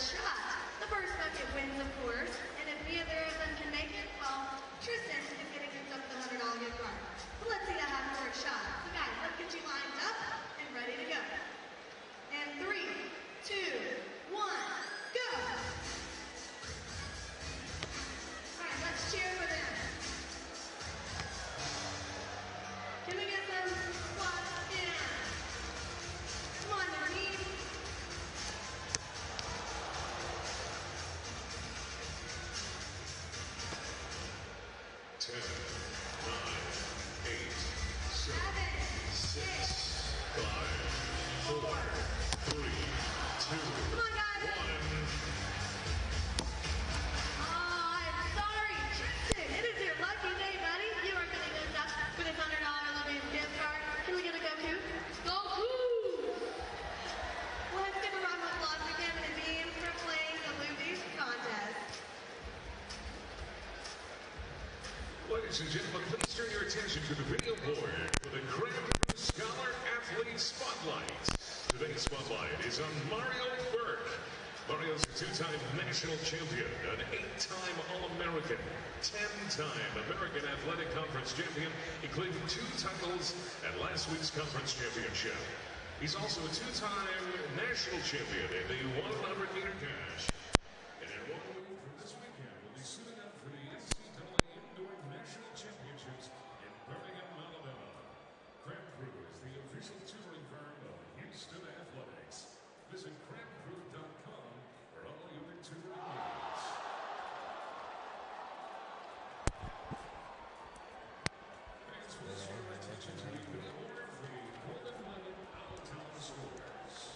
shot. The first bucket wins, of course, and if neither of them can make it, well, Tristan is going to get up the $100 gift card. So let's see that half-court shot. So guys, let's get you lined up and ready to go. And 3, 2, 1, go! All right, let's cheer for them. Can we get them squats in? Come on, the team. 10, 9, 8, 7, 6, 5, 4, 3, 2, Come on, guys. 1. Oh, I'm sorry, Tristan. It is your lucky day, buddy. You are going to end up with a $100 Olympian gift card. Can we get a Goku? Goku! Let's give a round of applause to Kevin and Bean for playing the Ludies contest. Ladies and gentlemen, please turn your attention to the video board for the Grand Scholar Athlete Spotlight. Today's spotlight is on Mario Burke. Mario's a 2-time national champion, an 8-time All-American, 10-time American Athletic Conference champion, including 2 titles at last week's conference championship. He's also a 2-time national champion in the 100-meter dash. And in 1 week from this weekend, will be suiting up for the NCAA Indoor National Championships in Birmingham, Alabama. Crab Crew is the official tutoring firm of Houston Athletics. Visit crabcrew.com for all your tutoring needs. Fans will turn their attention to the billboard for the Golden Lemon Out-of-Town Scores.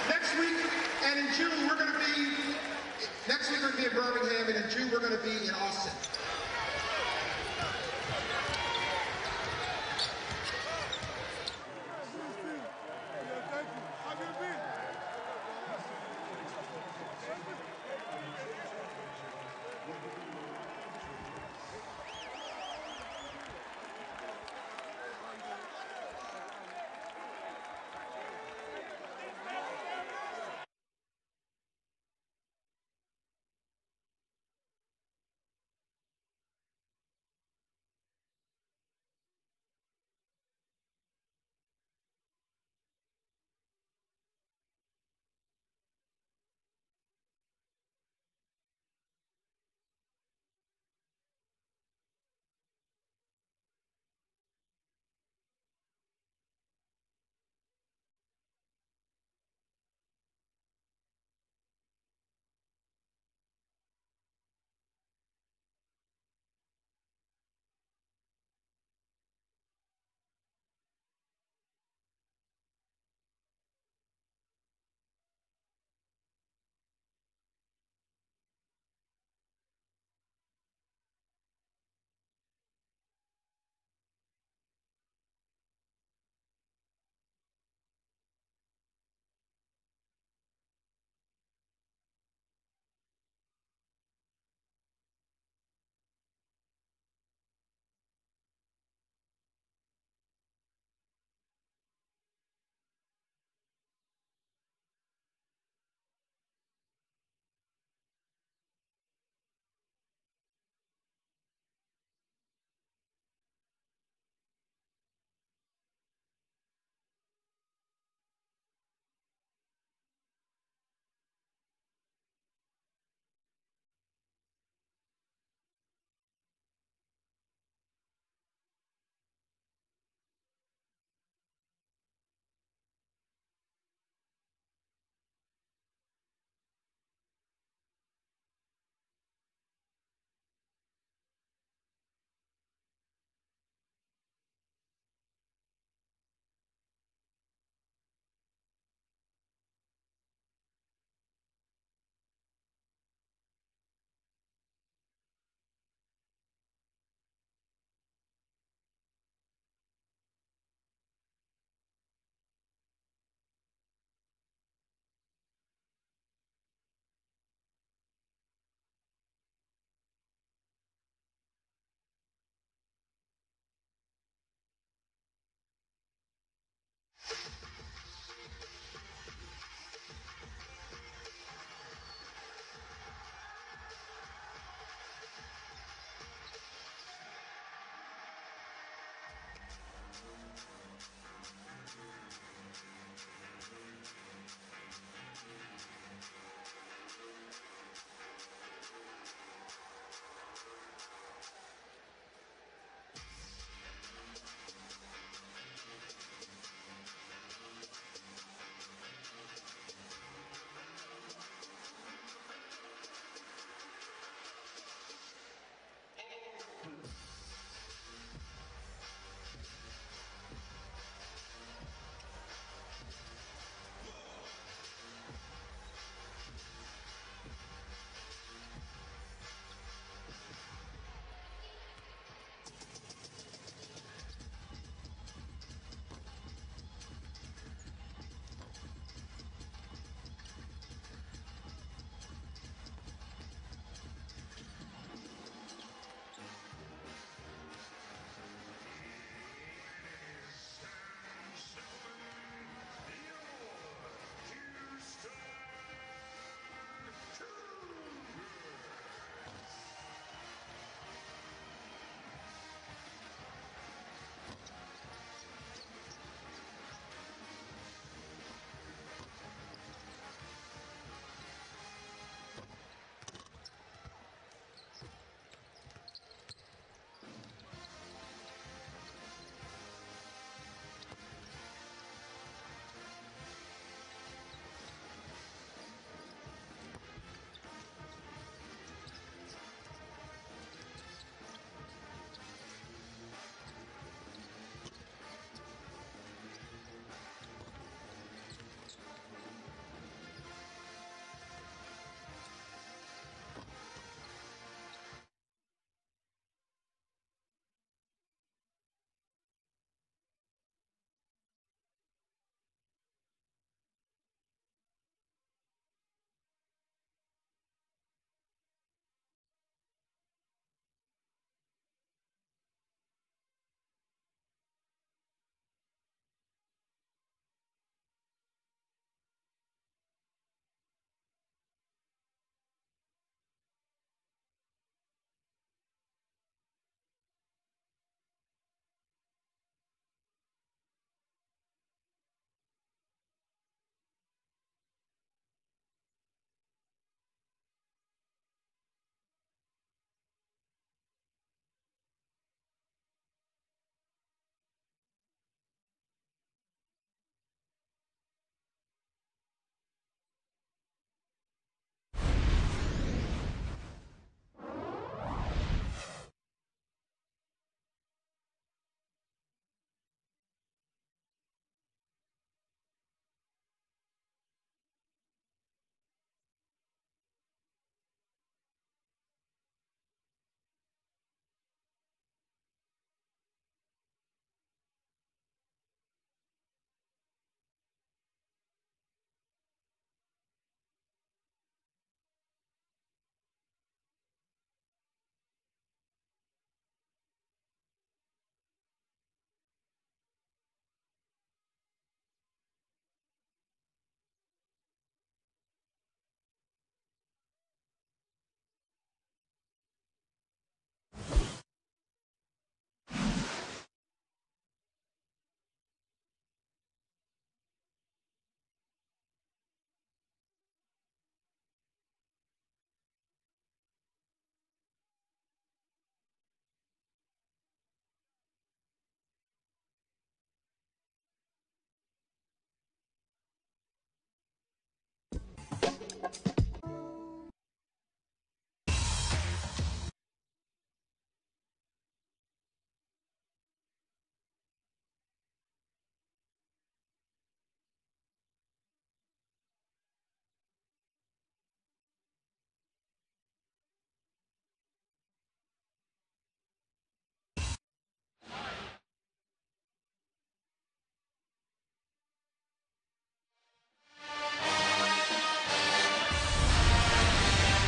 Next week and in June, we're going to be in Birmingham, and in June, we're going to be in Austin.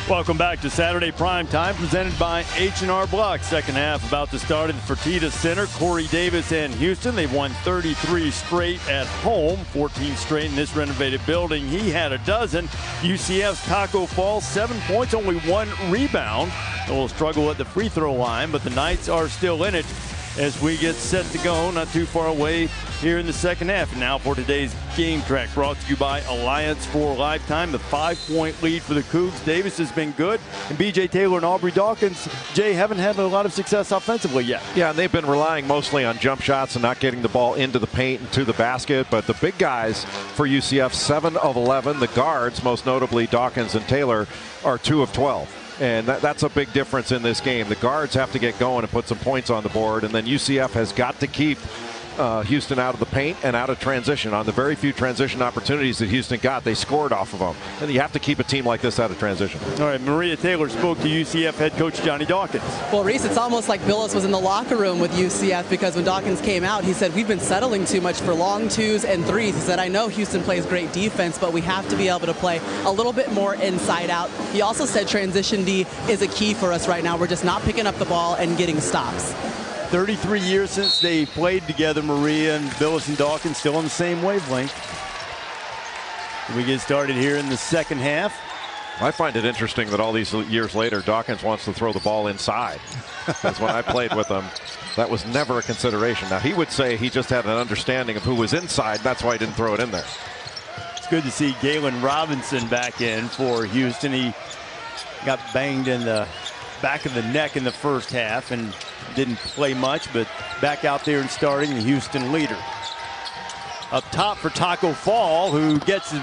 Welcome back to Saturday Prime Time, presented by H&R Block. Second half about to start at the Fertitta Center. Corey Davis and Houston, they've won 33 straight at home, 14 straight in this renovated building. He had a dozen. UCF's Taco Fall, 7 points, only 1 rebound. A little struggle at the free throw line, but the Knights are still in it as we get set to go, not too far away here in the second half. And now for today's game track, brought to you by Alliance for Lifetime. The 5-point lead for the Cougs. Davis has been good, and B.J. Taylor and Aubrey Dawkins, Jay, haven't had a lot of success offensively yet. Yeah, and they've been relying mostly on jump shots and not getting the ball into the paint and to the basket. But the big guys for UCF, 7 of 11. The guards, most notably Dawkins and Taylor, are 2 of 12. And that's a big difference in this game. The guards have to get going and put some points on the board, and then UCF has got to keep Houston out of the paint and out of transition. On the very few transition opportunities that Houston got, they scored off of them. And you have to keep a team like this out of transition. All right, Maria Taylor spoke to UCF head coach Johnny Dawkins. Well, Reese, it's almost like Billis was in the locker room with UCF, because when Dawkins came out, he said, we've been settling too much for long 2s and 3s. He said, I know Houston plays great defense, but we have to be able to play a little bit more inside out. He also said transition D is a key for us right now. We're just not picking up the ball and getting stops. 33 years since they played together, Maria and Billis and Dawkins still on the same wavelength. We get started here in the second half. I find it interesting that all these years later, Dawkins wants to throw the ball inside. Because when I played with him, that was never a consideration. Now, he would say he just had an understanding of who was inside. That's why he didn't throw it in there. It's good to see Galen Robinson back in for Houston. He got banged in the back of the neck in the first half and didn't play much, but back out there and starting, the Houston leader. Up top for Taco Fall, who gets his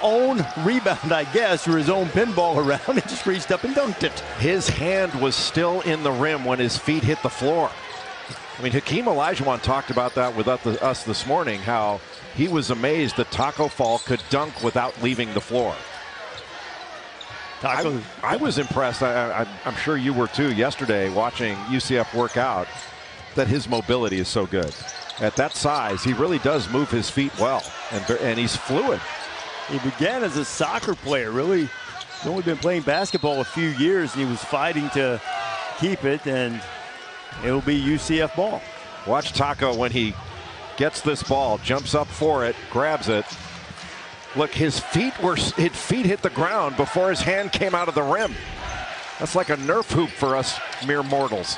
own rebound, I guess, or his own pinball around and just reached up and dunked it. His hand was still in the rim when his feet hit the floor. I mean, Hakeem Olajuwon talked about that with us this morning, how he was amazed that Taco Fall could dunk without leaving the floor. I was impressed. I'm sure you were too yesterday watching UCF work out, that his mobility is so good. At that size, he really does move his feet well, and he's fluid. He began as a soccer player, really. He's only been playing basketball a few years, and he was fighting to keep it, and it'll be UCF ball. Watch Taco when he gets this ball, jumps up for it, grabs it. Look, his feet hit the ground before his hand came out of the rim. That's like a Nerf hoop for us mere mortals.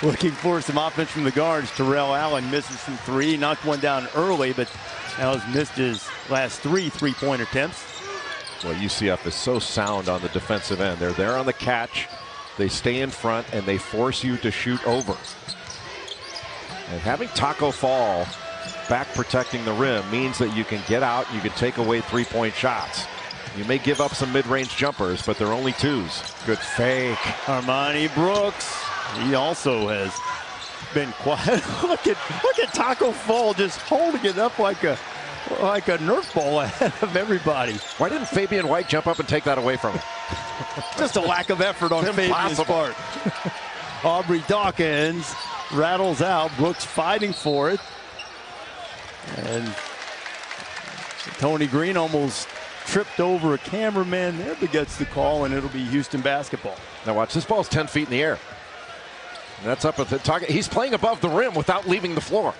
Looking for some offense from the guards. Terrell Allen misses from 3, knocked one down early, but now has missed his last 3 three-point attempts. Well, UCF is so sound on the defensive end. They're there on the catch. They stay in front, and they force you to shoot over. And having Taco Fall back protecting the rim means that you can get out, you can take away three-point shots. You may give up some mid-range jumpers, but they're only 2s. Good fake. Armani Brooks, he also has been quiet. look at Taco Fall just holding it up like a Nerf ball ahead of everybody. Why didn't Fabian White jump up and take that away from him? Just a lack of effort on Fabian's part. Aubrey Dawkins rattles out. Brooks fighting for it. And Tony Green almost tripped over a cameraman there, but gets the call, and it'll be Houston basketball. Now watch, this ball's 10 feet in the air. And that's up at the target. He's playing above the rim without leaving the floor.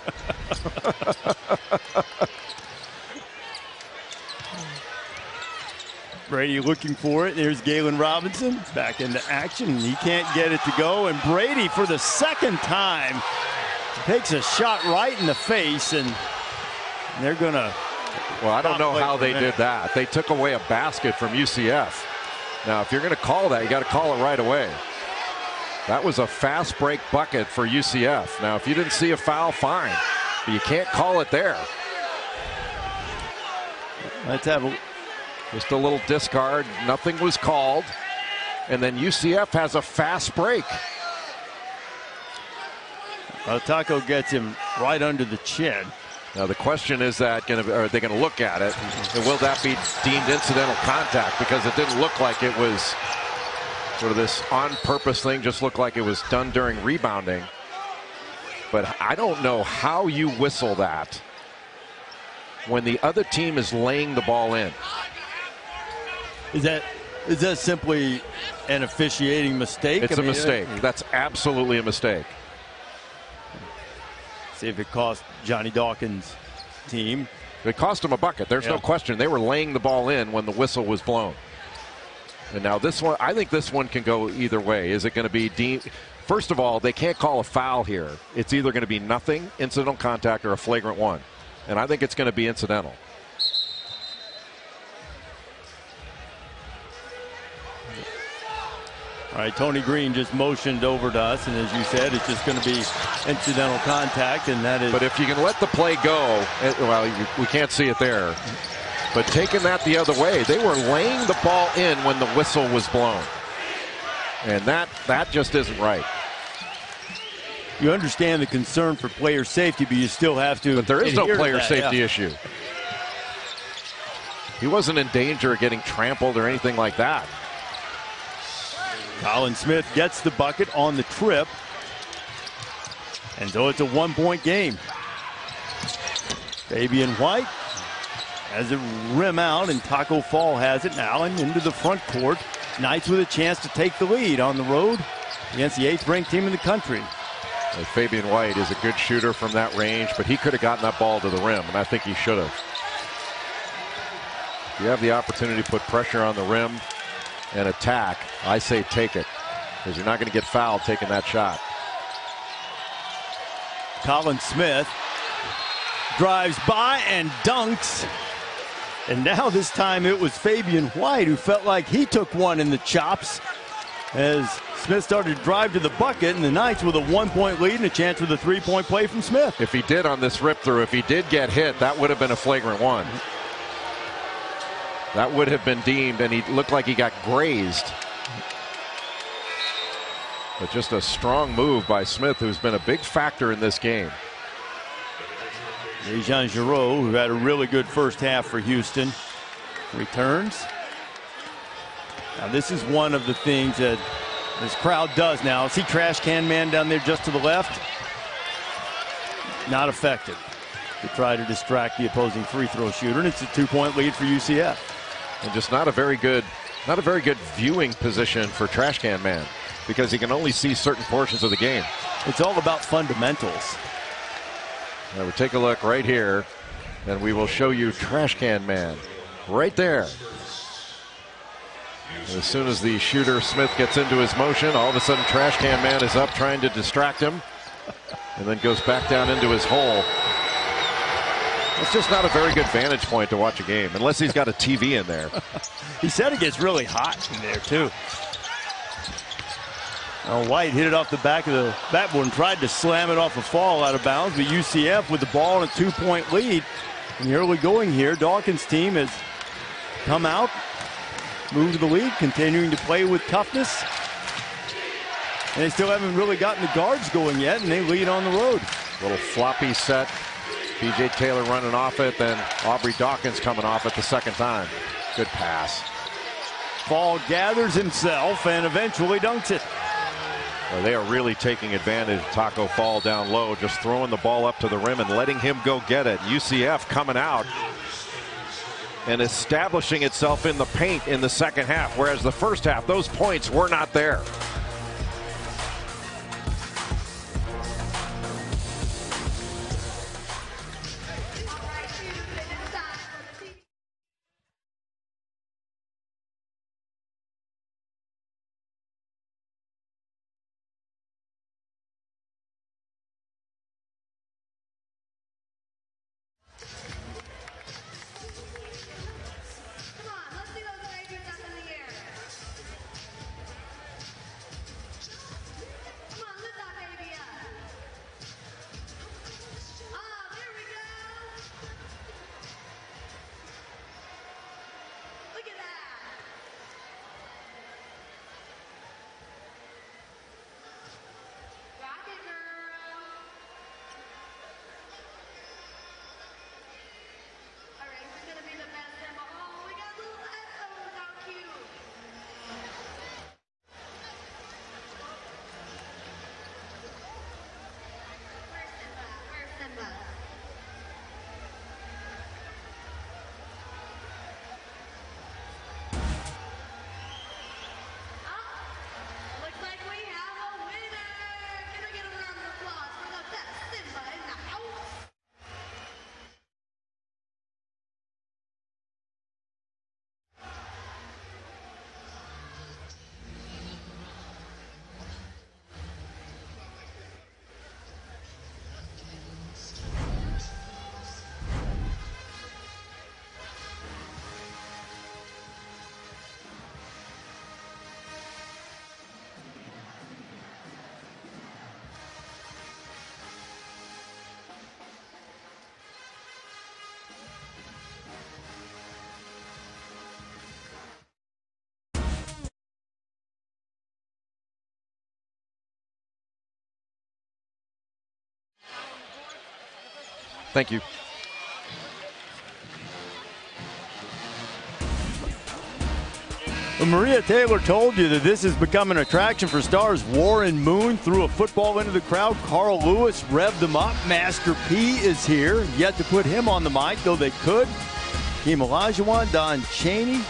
Brady looking for it. There's Galen Robinson back into action. He can't get it to go, and Brady for the second time takes a shot right in the face, and they're gonna. Well, I don't know how they did that. They took away a basket from UCF. Now, if you're going to call that, you got to call it right away. That was a fast break bucket for UCF. Now, if you didn't see a foul, fine, but you can't call it there. Let's have just a little discard. Nothing was called, and then UCF has a fast break. Taco gets him right under the chin. Now the question is, are they going to look at it, and will that be deemed incidental contact? Because it didn't look like it was sort of this on-purpose thing. Just looked like it was done during rebounding. But I don't know how you whistle that when the other team is laying the ball in. Is that Is that simply an officiating mistake? It's a mistake. That's absolutely a mistake. See if it cost Johnny Dawkins' team. It cost him a bucket. There's no question. They were laying the ball in when the whistle was blown. And now this one, I think this one can go either way. Is it going to be deemed? First of all, they can't call a foul here. It's either going to be nothing, incidental contact, or a flagrant one. And I think it's going to be incidental. All right, Tony Green just motioned over to us, and as you said, it's just going to be incidental contact, and that is. But if you can let the play go, well, we can't see it there. But taking that the other way, they were laying the ball in when the whistle was blown, and that just isn't right. You understand the concern for player safety, but you still have to. But there is no player safety issue. He wasn't in danger of getting trampled or anything like that. Colin Smith gets the bucket on the trip. And so it's a one-point game. Fabian White has it rim out, and Taco Fall has it now and into the front court. Knights with a chance to take the lead on the road against the 8th-ranked team in the country. Fabian White is a good shooter from that range, but he could have gotten that ball to the rim, and I think he should have. If you have the opportunity to put pressure on the rim and attack, I say take it, because you're not going to get fouled taking that shot. Colin Smith drives by and dunks. And now this time it was Fabian White who felt like he took one in the chops as Smith started to drive to the bucket, and the Knights with a 1-point lead and a chance for the 3-point play from Smith. If he did on this rip through, if he did get hit, that would have been a flagrant one. That would have been deemed, and he looked like he got grazed. But just a strong move by Smith, who's been a big factor in this game. Dejan Giroux, who had a really good first half for Houston, returns. Now this is one of the things that this crowd does now. See trash can man down there just to the left? Not effective to try to distract the opposing free throw shooter, and it's a 2-point lead for UCF. And just not a very good viewing position for trash can man, because he can only see certain portions of the game. It's all about fundamentals. Now we take a look right here, and we will show you trash can man right there. And as soon as the shooter Smith gets into his motion, all of a sudden trash can man is up trying to distract him, and then goes back down into his hole. It's just not a very good vantage point to watch a game, unless he's got a TV in there. He said it gets really hot in there, too. Now White hit it off the back of the backboard and tried to slam it off a fall out of bounds, but UCF with the ball and a 2-point lead in the early going here. Dawkins' team has come out, moved to the lead, continuing to play with toughness. And they still haven't really gotten the guards going yet, and they lead on the road. Little floppy set. P.J. Taylor running off it, then Aubrey Dawkins coming off it the second time. Good pass. Fall gathers himself and eventually dunks it. Well, they are really taking advantage of Taco Fall down low, just throwing the ball up to the rim and letting him go get it. UCF coming out and establishing itself in the paint in the second half, whereas the first half, those points were not there. Thank you. Well, Maria Taylor told you that this has become an attraction for stars. Warren Moon threw a football into the crowd. Carl Lewis revved them up. Master P is here. Yet to put him on the mic, though they could. Team Olajuwon, Don Chaney,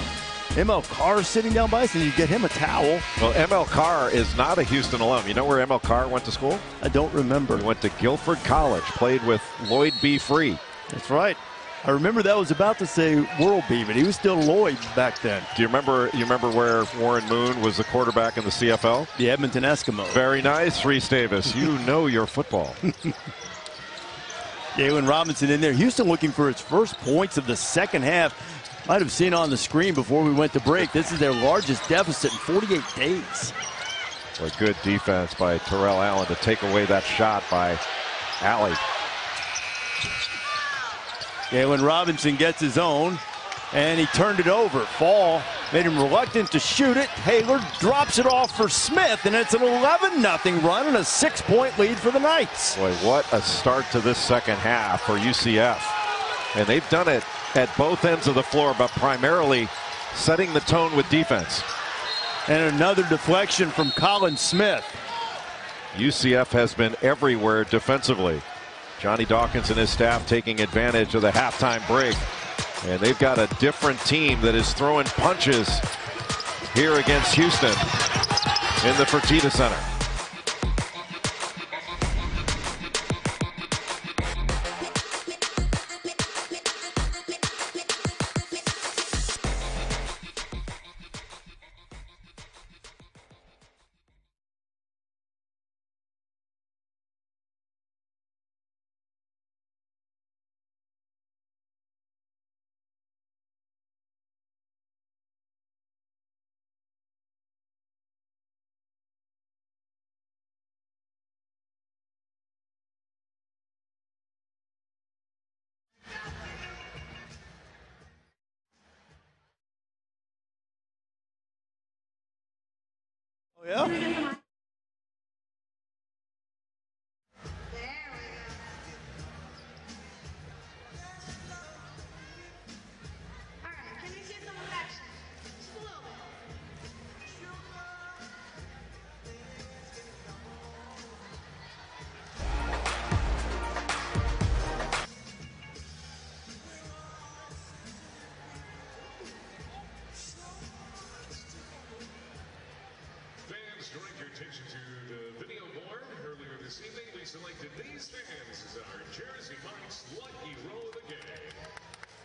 ML Carr sitting down by us, and you get him a towel. Well, ML Carr is not a Houston alum. You know where ML Carr went to school? I don't remember. He went to Guilford College, played with Lloyd B. Free. That's right. I remember that was about to say World B, but he was still Lloyd back then. Do you remember where Warren Moon was the quarterback in the CFL? The Edmonton Eskimos. Very nice, Reese Davis. You know your football. Galen Robinson in there. Houston looking for its first points of the second half. Might have seen on the screen before we went to break. This is their largest deficit in 48 days. Boy, good defense by Terrell Allen to take away that shot by Alley. Galen Robinson gets his own, and he turned it over. Fall made him reluctant to shoot it. Taylor drops it off for Smith, and it's an 11-0 run and a 6-point lead for the Knights. Boy, what a start to this second half for UCF. And they've done it at both ends of the floor, but primarily setting the tone with defense. And another deflection from Colin Smith. UCF has been everywhere defensively. Johnny Dawkins and his staff taking advantage of the halftime break. And they've got a different team that is throwing punches here against Houston in the Fertitta Center. Yeah. There we go. All right, can we see some affection? Just a little bit. Fans, direct your attention to the video board. Earlier this evening, we selected these fans as our Jersey Mike's lucky row of the game.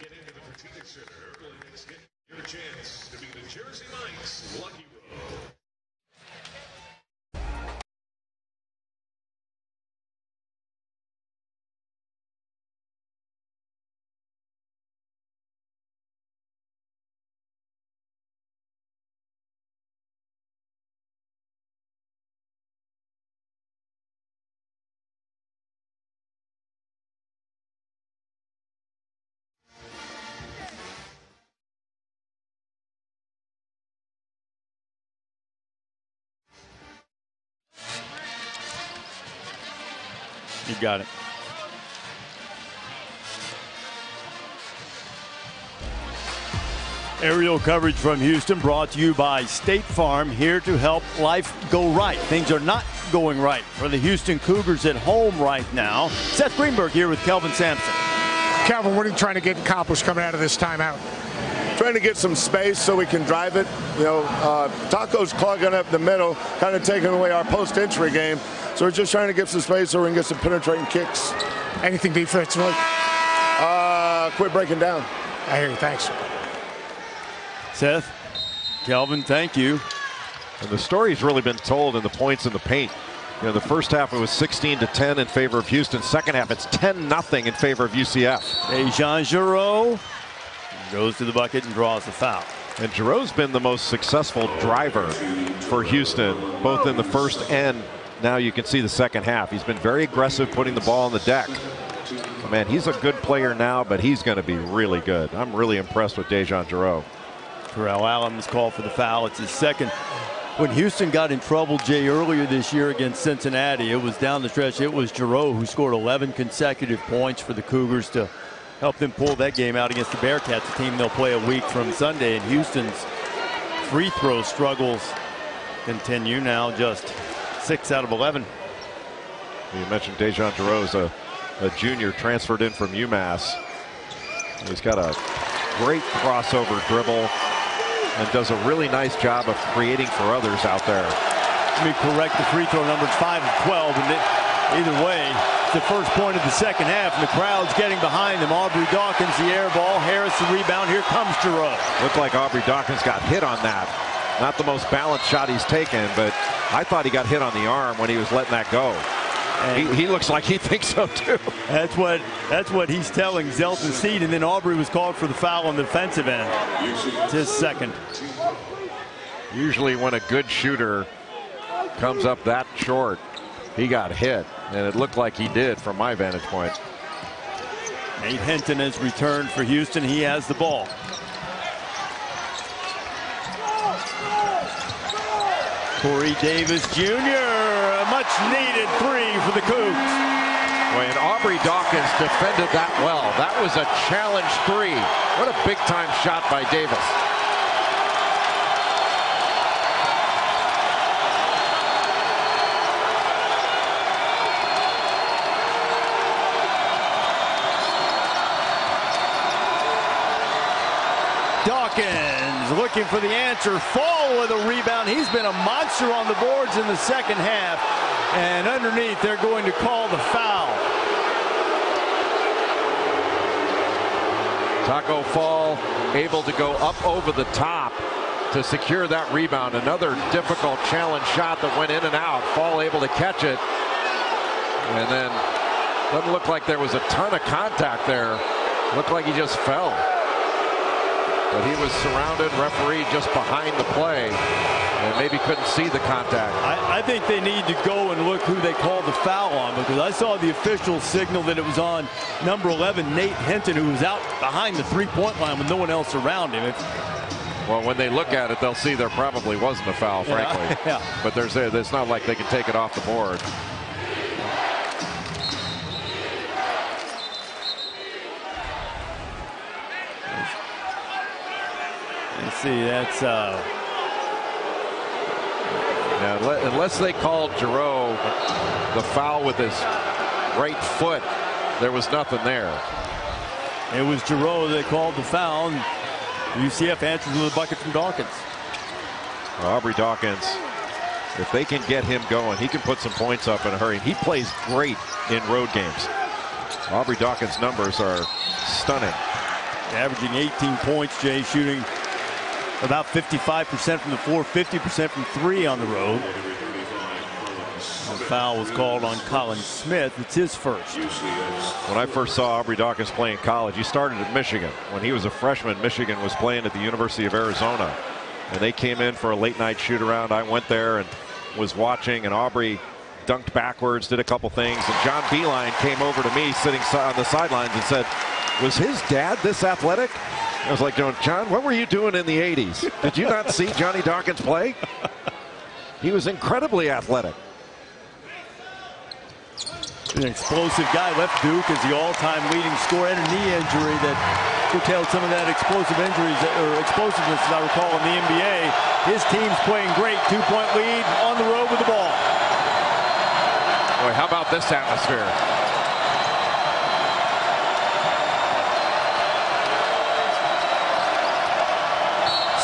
Get into the Fertitta Center early next game. Your chance to be the Jersey Mike's lucky row. You got it. Aerial coverage from Houston brought to you by State Farm, here to help life go right. Things are not going right for the Houston Cougars at home right now. Seth Greenberg here with Kelvin Sampson. Calvin, what are you trying to get accomplished coming out of this timeout? Trying to get some space so we can drive it. You know, Taco's clogging up the middle, kind of taking away our post-entry game. So we're just trying to get some space so we can get some penetrating kicks. Anything defensively? Quit breaking down. I hear you. Thanks. Seth, Kelvin, thank you. And the story's really been told in the points in the paint. You know, the first half it was 16-10 in favor of Houston. Second half it's 10-0 in favor of UCF. Dejan Giroux goes to the bucket and draws the foul. And Giroux's been the most successful driver for Houston, both in the first and now you can see the second half. He's been very aggressive putting the ball on the deck. Man, he's a good player now, but he's going to be really good. I'm really impressed with Dejan Giroux. Terrell Allen was called for the foul. It's his second When Houston got in trouble, Jay, earlier this year against Cincinnati, it was down the stretch. It was Giroux who scored 11 consecutive points for the Cougars to help them pull that game out against the Bearcats, a team they'll play a week from Sunday. And Houston's free throw struggles continue now, just 6 out of 11. You mentioned Dejan Giroux, a junior transferred in from UMass. He's got a great crossover dribble and does a really nice job of creating for others out there. Let me correct the free throw numbers, 5 of 12, and either way, it's the first point of the second half, and the crowd's getting behind them. Aubrey Dawkins, the air ball, Harris the rebound. Here comes Giroux. Looked like Aubrey Dawkins got hit on that. Not the most balanced shot he's taken, but I thought he got hit on the arm when he was letting that go. He looks like he thinks so too. That's what he's telling Zelton Seed, and then Aubrey was called for the foul on the defensive end. It's his second. Usually when a good shooter comes up that short, he got hit, and it looked like he did from my vantage point. Nate Hinton has returned for Houston. He has the ball. Corey Davis Jr., a much-needed 3 for the Cougs. When Aubrey Dawkins defended that well, that was a challenge 3. What a big-time shot by Davis. Dawkins looking for the answer. Fall with a rebound. He's been a monster on the boards in the second half. And underneath, they're going to call the foul. Taco Fall able to go up over the top to secure that rebound. Another difficult challenge shot that went in and out. Fall able to catch it. And then doesn't look like there was a ton of contact there. Looked like he just fell. But he was surrounded, referee just behind the play, and maybe couldn't see the contact. I think they need to go and look who they called the foul on, because I saw the official signal that it was on number 11, Nate Hinton, who was out behind the three-point line with no one else around him. Well, when they look at it, they'll see there probably wasn't a foul, frankly. Yeah. But it's not like they can take it off the board. See, that's yeah, unless they called Giroux the foul with his right foot, there was nothing there. It was Giroux that called the foul, and UCF answers with a bucket from Dawkins. Aubrey Dawkins, if they can get him going, he can put some points up in a hurry. He plays great in road games. Aubrey Dawkins' numbers are stunning. Averaging 18 points, Jay, shooting about 55% from the floor, 50% from 3 on the road. The foul was called on Colin Smith. It's his first. When I first saw Aubrey Dawkins play in college, he started at Michigan. When he was a freshman, Michigan was playing at the University of Arizona. And they came in for a late night shoot around. I went there and was watching, and Aubrey dunked backwards, did a couple things. And John Beeline came over to me sitting on the sidelines and said, "Was his dad this athletic?" I was like, "John, what were you doing in the 80s? Did you not see Johnny Dawkins play? He was incredibly athletic." An explosive guy. Left Duke as the all-time leading scorer. Had a knee injury that curtailed some of that explosiveness, as I recall, in the NBA. His team's playing great. 2-point lead on the road with the ball. Boy, how about this atmosphere?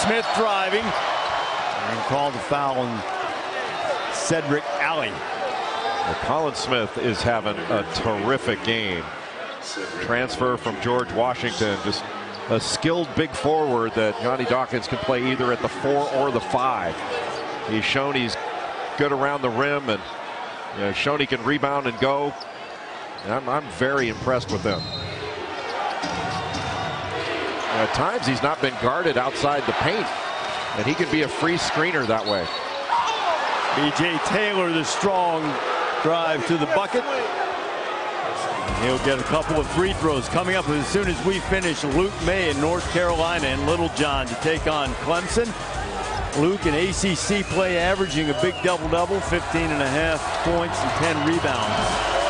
Smith driving and called the foul on Cedric Alley. Well, Colin Smith is having a terrific game. Transfer from George Washington, just a skilled big forward that Johnny Dawkins can play either at the 4 or the 5. He's shown he's good around the rim, and shown he can rebound and go. And I'm very impressed with him. At times he's not been guarded outside the paint, and he can be a free screener that way. B.J. Taylor, the strong drive to the bucket. And he'll get a couple of free throws coming up as soon as we finish. Luke May in North Carolina and Littlejohn to take on Clemson. Luke, in ACC play, averaging a big double-double, 15.5 points and 10 rebounds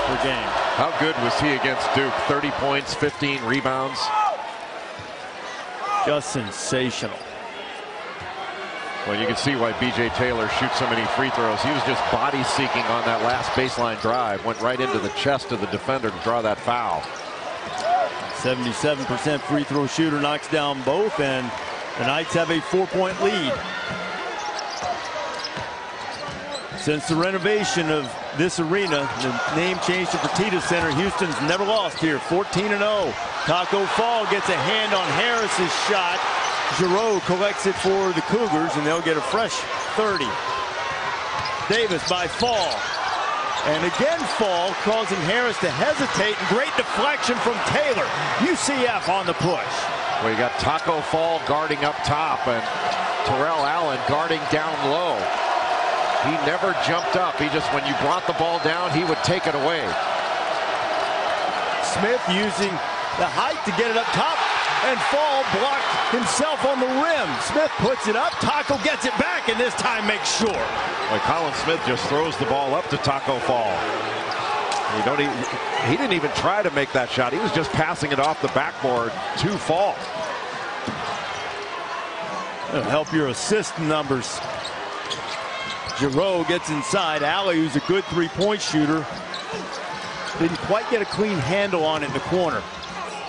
per game. How good was he against Duke? 30 points, 15 rebounds. Just sensational. Well, you can see why B.J. Taylor shoots so many free throws. He was just body seeking on that last baseline drive. Went right into the chest of the defender to draw that foul. 77% free throw shooter, knocks down both, and the Knights have a 4-point lead. Since the renovation of this arena, the name changed to Fertitta Center, Houston's never lost here, 14-0. Taco Fall gets a hand on Harris's shot. Giroux collects it for the Cougars, and they'll get a fresh 30. Davis by Fall. And again, Fall causing Harris to hesitate, and great deflection from Taylor. UCF on the push. Well, you got Taco Fall guarding up top, and Terrell Allen guarding down low. He never jumped up. He just, when you brought the ball down, he would take it away. Smith using the height to get it up top, and Fall blocked himself on the rim. Smith puts it up, Taco gets it back, and this time makes sure. Well, Colin Smith just throws the ball up to Taco Fall. He didn't even try to make that shot. He was just passing it off the backboard to Fall. It'll help your assist numbers. Giroux gets inside. Alley, who's a good three-point shooter, didn't quite get a clean handle on it in the corner.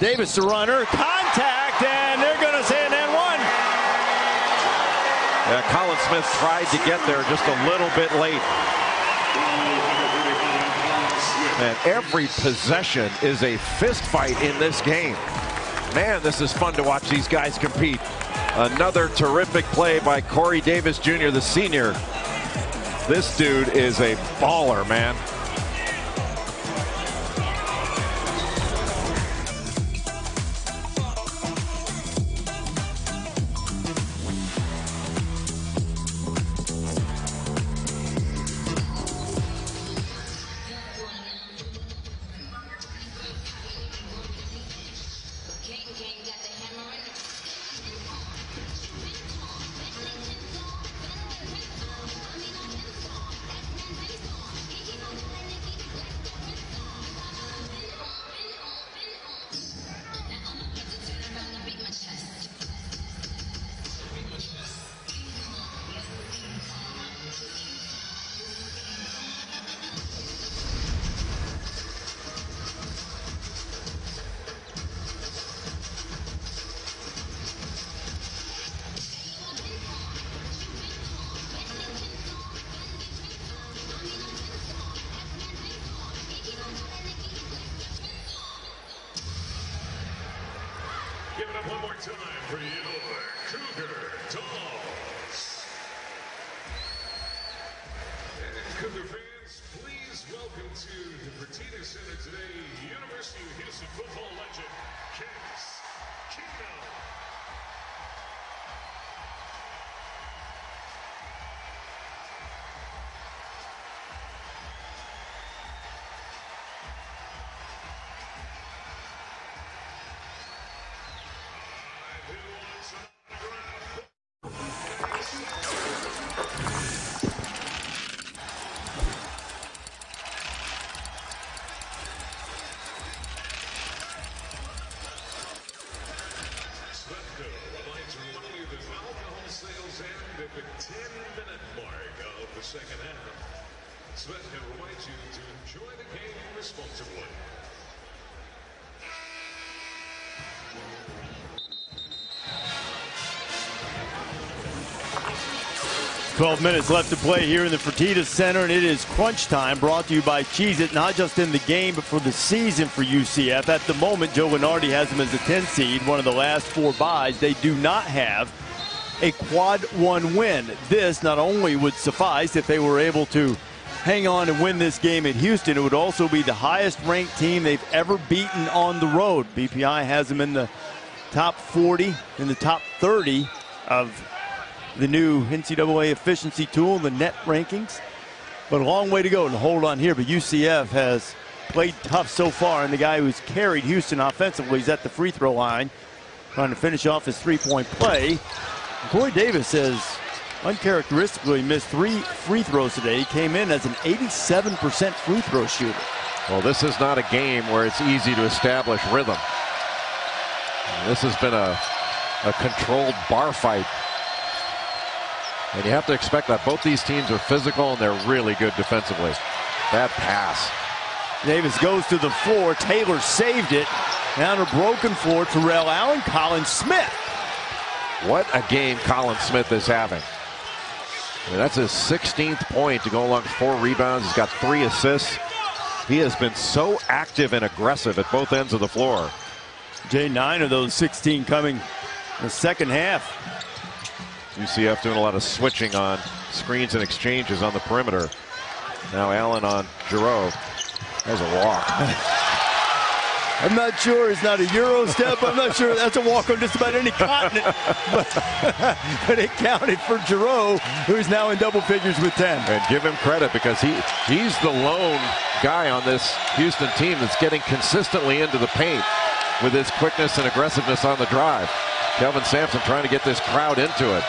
Davis, the runner, contact, and they're going to say an and one. Yeah, Colin Smith tried to get there just a little bit late. And every possession is a fist fight in this game. Man, this is fun to watch these guys compete. Another terrific play by Corey Davis Jr., the senior. This dude is a baller, man. Give it up one more time for your Cougar Dogs. And Cougar fans, please welcome to the Fertitta Center today, University of Houston football legend, Case Keenum. Who wants an autograph? Svetco reminds everybody that alcohol sales end at the 10-minute mark of the second half. Svetco reminds you to enjoy the game responsibly. 12 minutes left to play here in the Fertitta Center, and it is crunch time, brought to you by Cheez-It, not just in the game, but for the season for UCF. At the moment, Joe Lenardi has them as a 10 seed, one of the last 4 byes. They do not have a quad 1 win. This not only would suffice if they were able to hang on and win this game at Houston, it would also be the highest ranked team they've ever beaten on the road. BPI has them in the top 40, in the top 30 of the new NCAA efficiency tool, the net rankings. But a long way to go to hold on here. But UCF has played tough so far, and the guy who's carried Houston offensively is at the free throw line, trying to finish off his three-point play. And Corey Davis has uncharacteristically missed 3 free throws today. He came in as an 87% free throw shooter. Well, this is not a game where it's easy to establish rhythm. This has been a controlled bar fight. And you have to expect that. Both these teams are physical and they're really good defensively. Bad pass. Davis goes to the floor. Taylor saved it. Now on a broken floor, Terrell Allen, Colin Smith. What a game Colin Smith is having. I mean, that's his 16th point to go along with 4 rebounds. He's got 3 assists. He has been so active and aggressive at both ends of the floor. Jay, 9 of those 16 coming in the second half. UCF doing a lot of switching on screens and exchanges on the perimeter. Now Allen on Giroux. There's a walk. I'm not sure it's not a Euro step. I'm not sure that's a walk on just about any continent. But it counted for Giroux, who's now in double figures with 10. And give him credit because he's the lone guy on this Houston team that's getting consistently into the paint with his quickness and aggressiveness on the drive. Kelvin Sampson trying to get this crowd into it.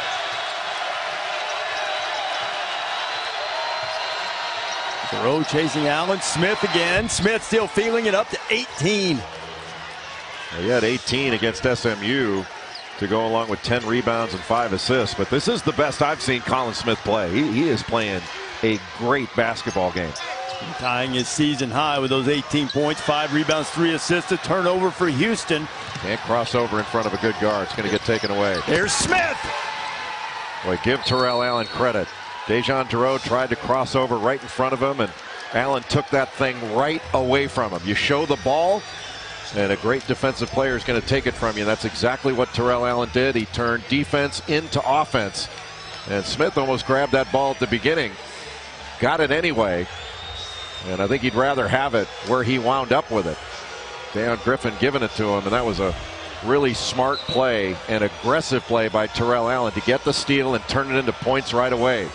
Giroux chasing Allen. Smith again. Smith still feeling it, up to 18. Well, he had 18 against SMU to go along with 10 rebounds and 5 assists. But this is the best I've seen Colin Smith play. He is playing a great basketball game. Tying his season high with those 18 points, 5 rebounds, 3 assists, a turnover for Houston. Can't cross over in front of a good guard. It's going to get taken away. There's Smith. Boy, give Terrell Allen credit. Dejan Giroux tried to cross over right in front of him, and Allen took that thing right away from him. You show the ball, and a great defensive player is going to take it from you. That's exactly what Terrell Allen did. He turned defense into offense. And Smith almost grabbed that ball at the beginning. Got it anyway. And I think he'd rather have it where he wound up with it. Deion Griffin giving it to him, and that was a really smart play and aggressive play by Terrell Allen to get the steal and turn it into points right away.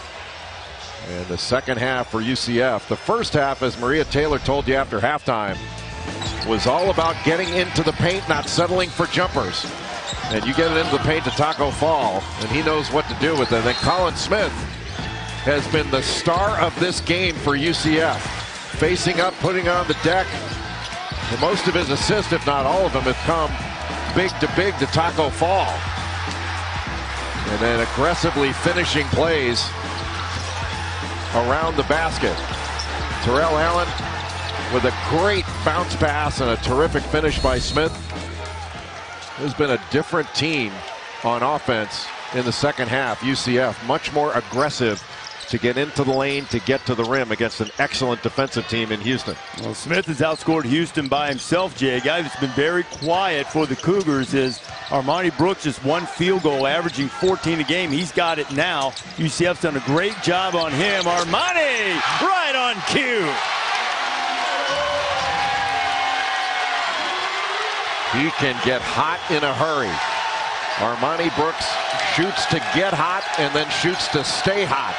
And the second half for UCF. The first half, as Maria Taylor told you after halftime, was all about getting into the paint, not settling for jumpers. And you get it into the paint to Taco Fall, and he knows what to do with it. And then Colin Smith has been the star of this game for UCF. Facing up, putting on the deck. And most of his assists, if not all of them, have come big to Taco Fall. And then aggressively finishing plays around the basket. Terrell Allen with a great bounce pass and a terrific finish by Smith. There's been a different team on offense in the second half. UCF much more aggressive to get into the lane, to get to the rim against an excellent defensive team in Houston. Well, Smith has outscored Houston by himself, Jay. A guy that's been very quiet for the Cougars is Armani Brooks, just 1 field goal, averaging 14 a game. He's got it now. UCF's done a great job on him. Armani right on cue. He can get hot in a hurry. Armani Brooks shoots to get hot and then shoots to stay hot.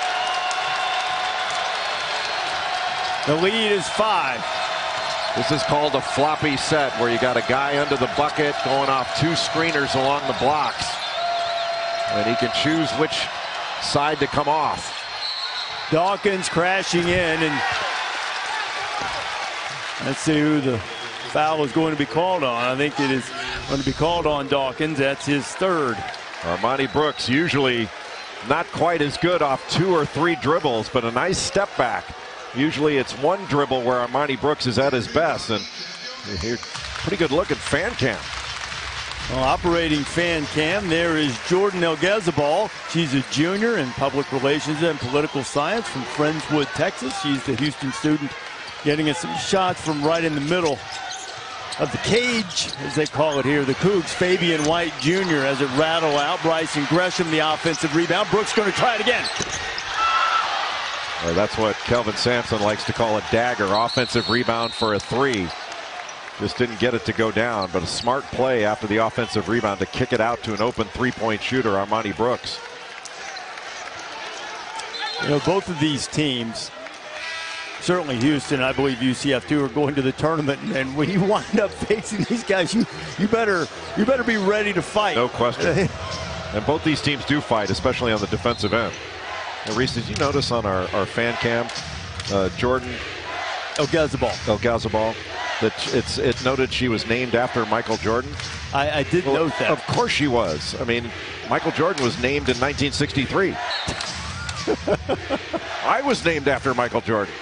The lead is 5. This is called a floppy set, where you got a guy under the bucket going off 2 screeners along the blocks. And he can choose which side to come off. Dawkins crashing in, and let's see who the foul is going to be called on. I think it is going to be called on Dawkins. That's his 3rd. Armani Brooks usually not quite as good off 2 or 3 dribbles, but a nice step back. Usually it's 1 dribble where Armani Brooks is at his best, and here, pretty good look at fan cam. Well, operating fan cam, there is Jordan Elgezabal. She's a junior in public relations and political science from Friendswood, Texas. She's the Houston student getting us some shots from right in the middle of the cage, as they call it here. The Cougs, Fabian White Jr. as it rattle out. Bryson Gresham, the offensive rebound. Brooks going to try it again. Well, that's what Kelvin Sampson likes to call a dagger. Offensive rebound for a 3. Just didn't get it to go down, but a smart play after the offensive rebound to kick it out to an open 3-point shooter, Armani Brooks. You know, both of these teams, certainly Houston, I believe UCF too, are going to the tournament, and when you wind up facing these guys, you better be ready to fight. No question. And both these teams do fight, especially on the defensive end. And Reese, did you notice on our fan cam, Jordan Elgazabal, that it noted she was named after Michael Jordan? I did note that. Of course she was. I mean, Michael Jordan was named in 1963. I was named after Michael Jordan.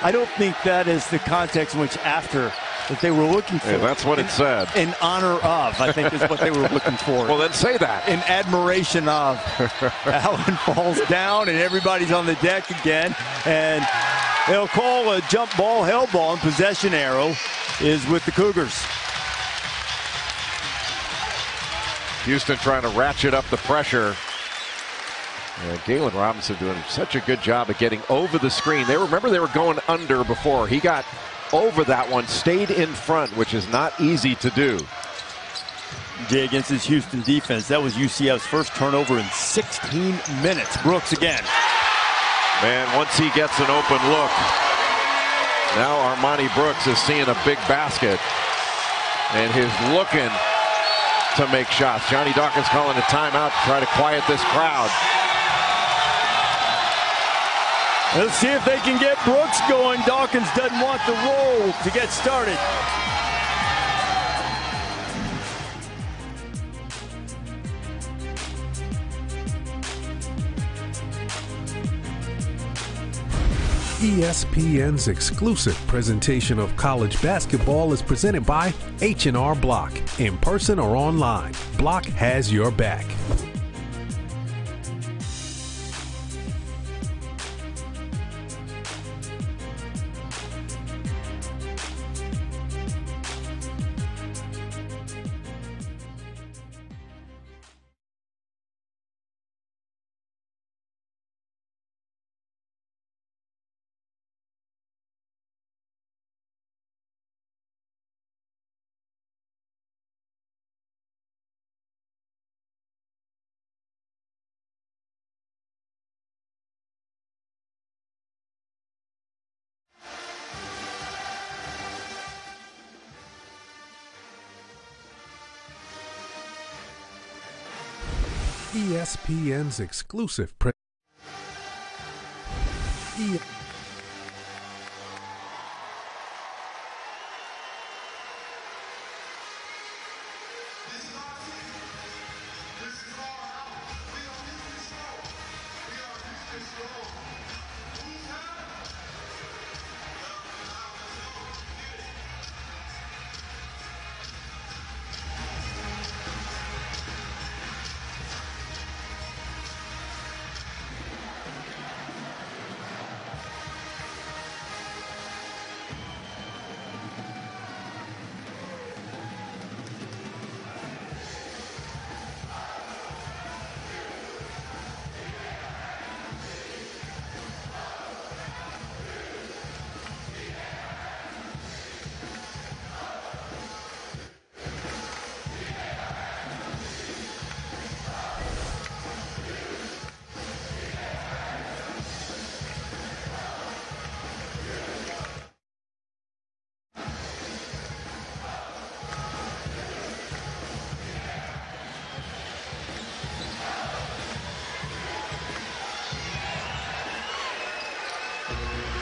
I don't think that is the context in which after that they were looking for. Yeah, that's what it said. In honor of, I think is what they were looking for. Well, then say that. In admiration of. Allen falls down and everybody's on the deck again. And they'll call a jump ball, held ball, and possession arrow is with the Cougars. Houston trying to ratchet up the pressure. Galen Robinson doing such a good job of getting over the screen. Remember they were going under before. He got over that one, stayed in front, which is not easy to do. Jay, against this Houston defense, that was UCF's first turnover in 16 minutes. Brooks again. Man, once he gets an open look, now Armani Brooks is seeing a big basket and he's looking to make shots. Johnny Dawkins calling a timeout to try to quiet this crowd. Let's see if they can get Brooks going. Dawkins doesn't want the roll to get started. ESPN's exclusive presentation of college basketball is presented by H&R Block. In person or online, Block has your back. ESPN's exclusive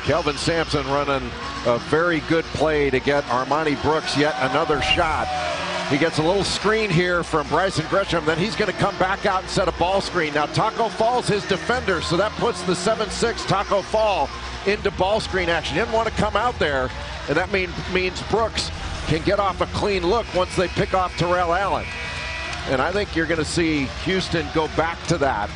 Kelvin Sampson running a very good play to get Armani Brooks yet another shot. He gets a little screen here from Bryson Gresham, then he's going to come back out and set a ball screen. Now Taco Fall's his defender, so that puts the 7'6" Taco Fall into ball screen action. He didn't want to come out there, and that means Brooks can get off a clean look once they pick off Terrell Allen. And I think you're going to see Houston go back to that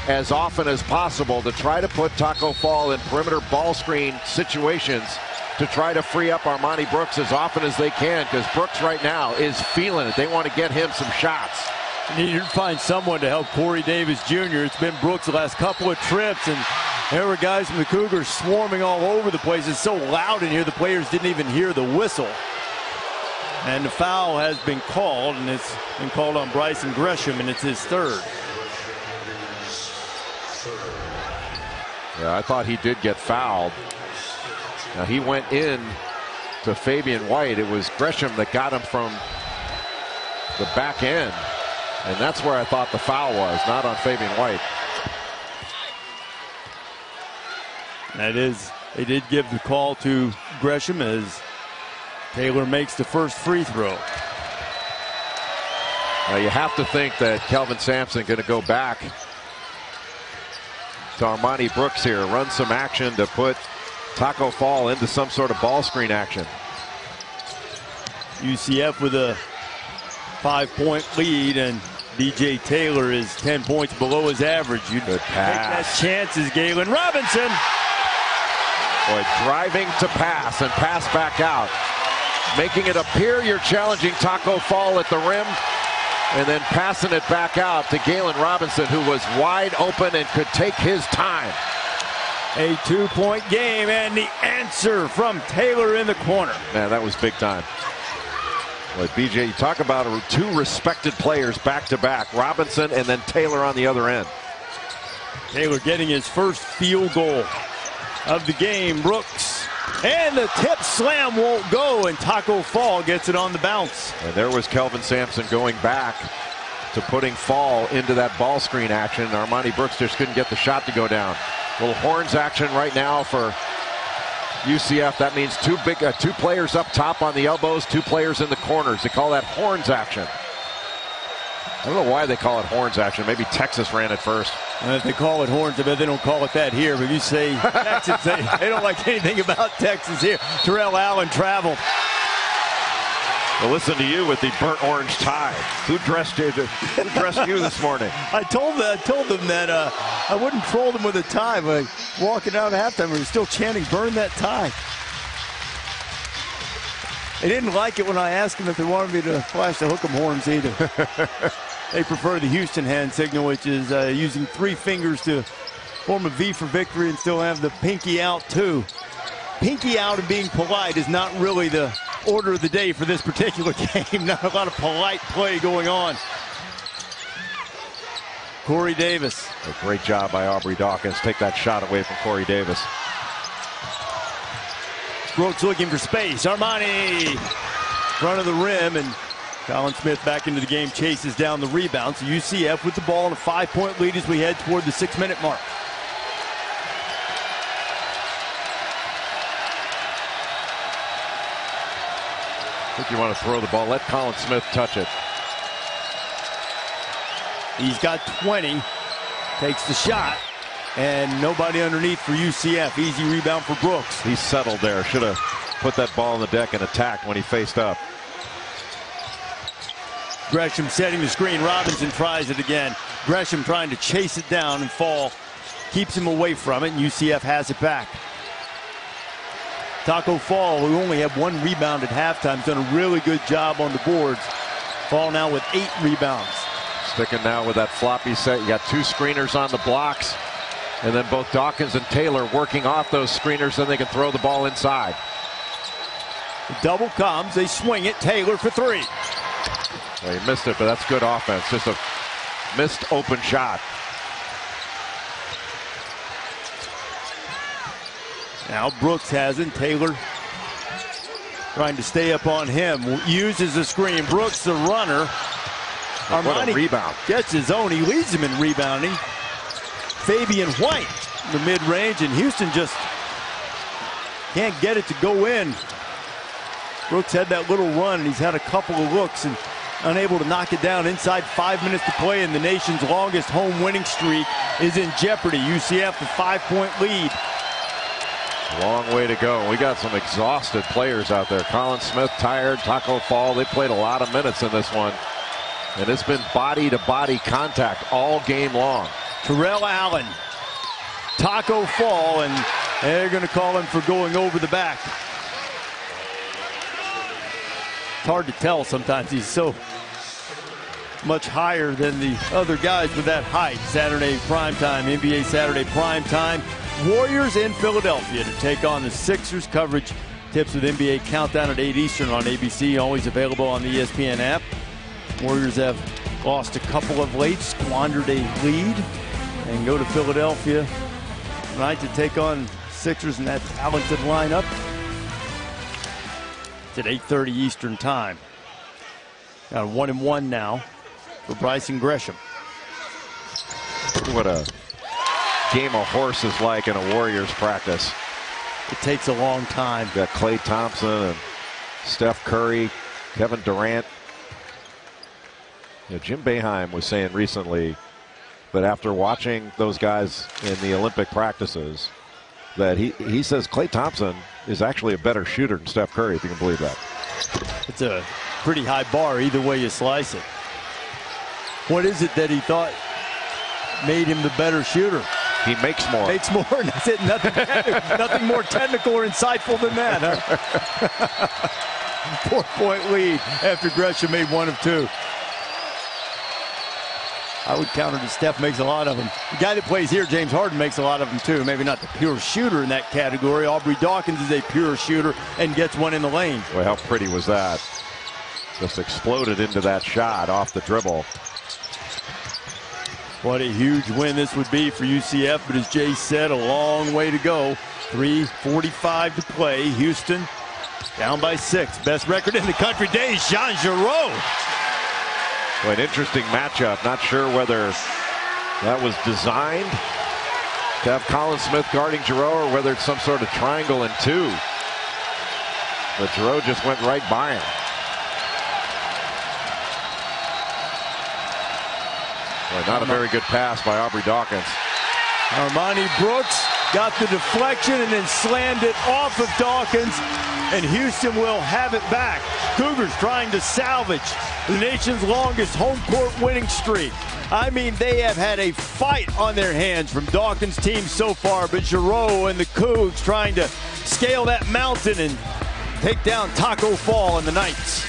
as often as possible to try to put Taco Fall in perimeter ball screen situations to try to free up Armani Brooks as often as they can, because Brooks right now is feeling it. They want to get him some shots. You need to find someone to help Corey Davis Jr. It's been Brooks the last couple of trips, and there were guys from the Cougars swarming all over the place. It's so loud in here, the players didn't even hear the whistle. And the foul has been called, and it's been called on Bryson Gresham, and it's his third. Yeah, I thought he did get fouled. Now he went in to Fabian White. It was Gresham that got him from the back end. And that's where I thought the foul was, not on Fabian White. That is, they did give the call to Gresham as Taylor makes the first free throw. Now you have to think that Kelvin Sampson going to go back to Armani Brooks here, run some action to put Taco Fall into some sort of ball screen action. UCF with a 5-point lead, and DJ Taylor is 10 points below his average. You'd Good pass. take that chance is Galen Robinson. Boy, driving to pass and pass back out. Making it appear you're challenging Taco Fall at the rim, and then passing it back out to Galen Robinson, who was wide open and could take his time. A 2-point game, and the answer from Taylor in the corner. Man, that was big time. Boy, BJ, you talk about two respected players back-to-back, Robinson and then Taylor on the other end. Taylor getting his first field goal of the game. Brooks, and the tip slam won't go, and Taco Fall gets it on the bounce. And there was Kelvin Sampson going back to putting Fall into that ball screen action. Armani Brooks just couldn't get the shot to go down. Little horns action right now for UCF. That means two players up top on the elbows, 2 players in the corners. They call that horns action. I don't know why they call it horns action. Maybe Texas ran it first. They call it horns, but they don't call it that here. But you say Texas, they don't like anything about Texas here. Terrell Allen traveled. Well, listen to you with the burnt orange tie. Who dressed you? Who dressed you this morning? I told them that I wouldn't troll them with a tie, but walking out at halftime, we were still chanting, "Burn that tie." They didn't like it when I asked them if they wanted me to flash the hook 'em horns either. They prefer the Houston hand signal, which is using 3 fingers to form a V for victory and still have the pinky out too. Pinky out and being polite is not really the order of the day for this particular game. Not a lot of polite play going on. Corey Davis. A great job by Aubrey Dawkins. Take that shot away from Corey Davis. Brooks looking for space. Armani front of the rim, and Colin Smith back into the game, chases down the rebound. So UCF with the ball and a 5-point lead as we head toward the 6-minute mark. I think you want to throw the ball. Let Colin Smith touch it. He's got 20. Takes the shot. And nobody underneath for UCF. Easy rebound for Brooks. He's settled there. Should have put that ball on the deck and attacked when he faced up. Gresham setting the screen. Robinson tries it again. Gresham trying to chase it down, and Fall keeps him away from it, and UCF has it back. Taco Fall, who only had 1 rebound at halftime, has done a really good job on the boards. Fall now with 8 rebounds. Sticking now with that floppy set. You got 2 screeners on the blocks, and then both Dawkins and Taylor working off those screeners, then they can throw the ball inside. The double comes, they swing it. Taylor for 3. Well, he missed it, but that's good offense. Just a missed open shot. Now Brooks has it. Taylor trying to stay up on him. Uses the screen. Brooks the runner. Armani what a rebound. Gets his own. He leads him in rebounding. Fabian White, the mid-range, and Houston just can't get it to go in. Brooks had that little run, and he's had a couple of looks and unable to knock it down. Inside 5 minutes to play, and the nation's longest home winning streak is in jeopardy. UCF the 5-point lead. Long way to go. We got some exhausted players out there. Colin Smith tired. Taco Fall. They played a lot of minutes in this one. And it's been body-to-body contact all game long. Terrell Allen, Taco Fall, and they're going to call him for going over the back. It's hard to tell sometimes. He's so much higher than the other guys with that height. Saturday primetime, NBA Saturday primetime. Warriors in Philadelphia to take on the Sixers. Coverage tips with NBA Countdown at 8 Eastern on ABC. Always available on the ESPN app. Warriors have lost a couple of late, squandered a lead, and go to Philadelphia tonight to take on Sixers in that talented lineup. It's at 8:30 Eastern time. Got 1-1 now. for Bryson Gresham. What a game of horses like in a Warriors practice. It takes a long time. Got Klay Thompson and Steph Curry, Kevin Durant. You know, Jim Boeheim was saying recently that after watching those guys in the Olympic practices, that he says Klay Thompson is actually a better shooter than Steph Curry, if you can believe that. It's a pretty high bar either way you slice it. What is it that he thought made him the better shooter? He makes more. Makes more, and that's it. Nothing more technical or insightful than that, huh? 4-point lead after Gresham made 1 of 2. I would counter that Steph makes a lot of them. The guy that plays here, James Harden, makes a lot of them too. Maybe not the pure shooter in that category. Aubrey Dawkins is a pure shooter and gets one in the lane. Boy, how pretty was that? Just exploded into that shot off the dribble. What a huge win this would be for UCF, but as Jay said, a long way to go. 3:45 to play. Houston down by 6. Best record in the country. Dejan Giroux. Well, an interesting matchup. Not sure whether that was designed to have Colin Smith guarding Giroux or whether it's some sort of triangle in 2. But Giroux just went right by him. Well, not a very good pass by Aubrey Dawkins. Armani Brooks got the deflection and then slammed it off of Dawkins, and Houston will have it back. Cougars trying to salvage the nation's longest home court winning streak. I mean, they have had a fight on their hands from Dawkins' team so far, but Giroux and the Cougs trying to scale that mountain and take down Taco Fall and the Knights.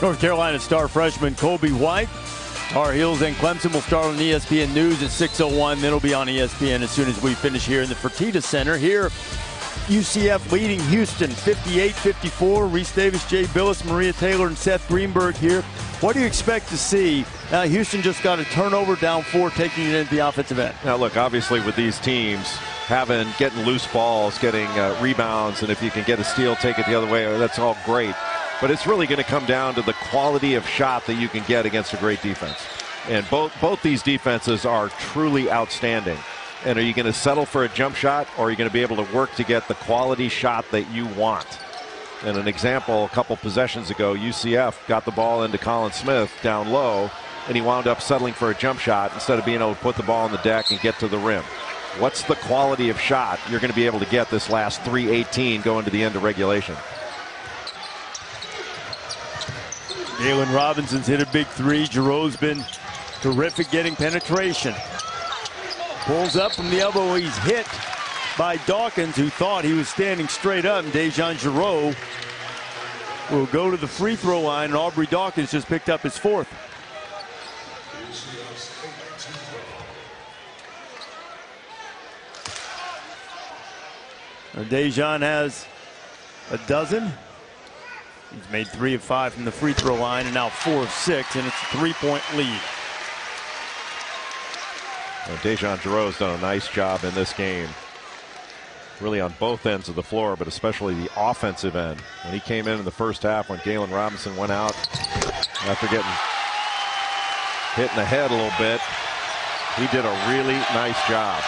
North Carolina star freshman Colby White. Tar Heels and Clemson will start on ESPN News at 6:01. Then it'll be on ESPN as soon as we finish here in the Fertitta Center. Here, UCF leading Houston 58-54. Reese Davis, Jay Billis, Maria Taylor, and Seth Greenberg here. What do you expect to see? Houston just got a turnover down 4, taking it into the offensive end. Now, look, obviously with these teams getting loose balls, getting rebounds, and if you can get a steal, take it the other way, that's all great. But it's really going to come down to the quality of shot that you can get against a great defense. And both these defenses are truly outstanding. And are you going to settle for a jump shot, or are you going to be able to work to get the quality shot that you want? And an example, a couple possessions ago, UCF got the ball into Colin Smith down low, and he wound up settling for a jump shot instead of being able to put the ball on the deck and get to the rim. What's the quality of shot you're going to be able to get this last 3:18 going to the end of regulation? Galen Robinson's hit a big 3. Giroux's been terrific getting penetration. Pulls up from the elbow. He's hit by Dawkins, who thought he was standing straight up. And Dejan Giroux will go to the free throw line, and Aubrey Dawkins just picked up his 4th. Dejan has a dozen. He's made 3 of 5 from the free throw line and now 4 of 6, and it's a 3-point lead. Well, Dejan Giroux's done a nice job in this game. Really on both ends of the floor, but especially the offensive end. When he came in the first half, when Galen Robinson went out after getting hit in the head a little bit, he did a really nice job.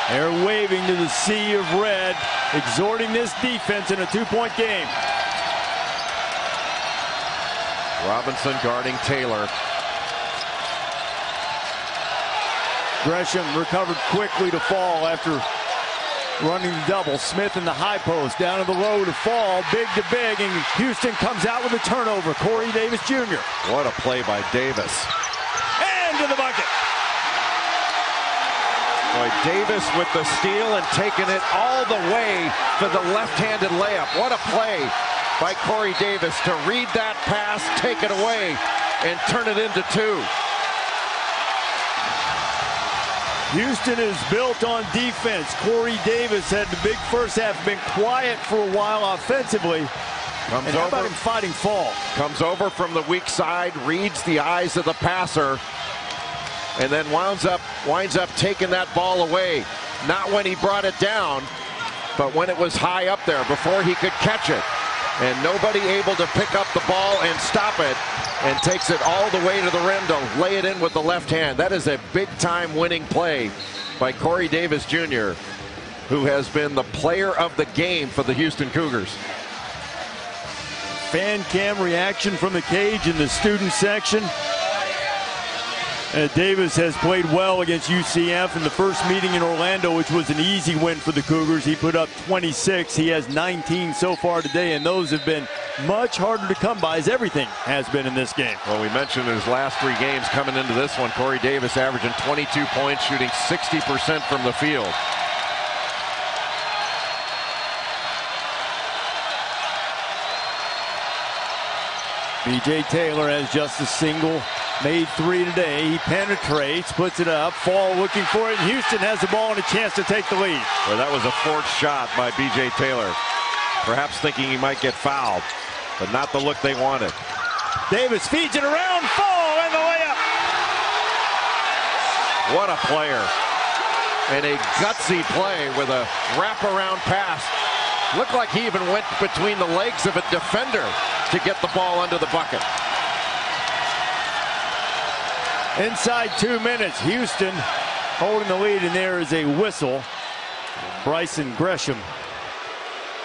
They're waving to the sea of red, exhorting this defense in a 2-point game. Robinson guarding Taylor. Gresham recovered quickly to fall after running the double. Smith in the high post, down to the low to fall, big to big, and Houston comes out with a turnover. Corey Davis Jr. What a play by Davis. And to the bucket. Boy, Davis with the steal and taking it all the way for the left-handed layup. What a play by Corey Davis to read that pass, take it away, and turn it into 2. Houston is built on defense. Corey Davis had the big first half, been quiet for a while offensively. Comes and how over, about him fighting fall? Comes over from the weak side, reads the eyes of the passer, and then winds up taking that ball away. Not when he brought it down, but when it was high up there before he could catch it. And nobody able to pick up the ball and stop it, and takes it all the way to the rim to lay it in with the left hand. That is a big-time winning play by Corey Davis Jr., who has been the player of the game for the Houston Cougars. Fan cam reaction from the cage in the student section. Davis has played well against UCF in the first meeting in Orlando, which was an easy win for the Cougars. He put up 26. He has 19 so far today, and those have been much harder to come by, as everything has been in this game. Well, we mentioned in his last 3 games coming into this one, Corey Davis averaging 22 points, shooting 60% from the field. B.J. Taylor has just a single made 3 today. He penetrates, puts it up, Fall looking for it, and Houston has the ball and a chance to take the lead. Well, that was a forced shot by B.J. Taylor, perhaps thinking he might get fouled, but not the look they wanted. Davis feeds it around, Fall, and the layup. What a player. And a gutsy play with a wraparound pass. Looked like he even went between the legs of a defender to get the ball under the bucket. Inside 2 minutes, Houston holding the lead, and there is a whistle. Bryson Gresham.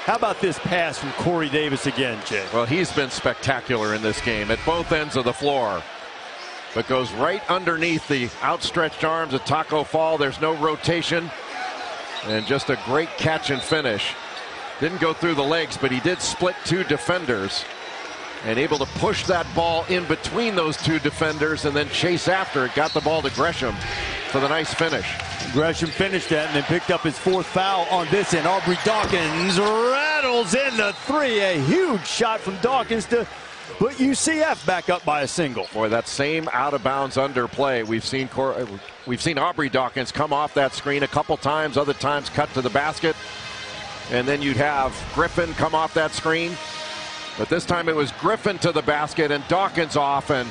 How about this pass from Corey Davis again, Jay? Well, he's been spectacular in this game at both ends of the floor, but goes right underneath the outstretched arms of Taco Fall. There's no rotation, and just a great catch and finish. Didn't go through the legs, but he did split 2 defenders and able to push that ball in between those 2 defenders and then chase after it. Got the ball to Gresham for the nice finish. Gresham finished that and then picked up his 4th foul on this end. Aubrey Dawkins rattles in the 3. A huge shot from Dawkins to put UCF back up by a single. Boy, that same out-of-bounds underplay. We've seen Aubrey Dawkins come off that screen a couple times, other times cut to the basket. And then you'd have Griffin come off that screen. But this time it was Griffin to the basket and Dawkins off. And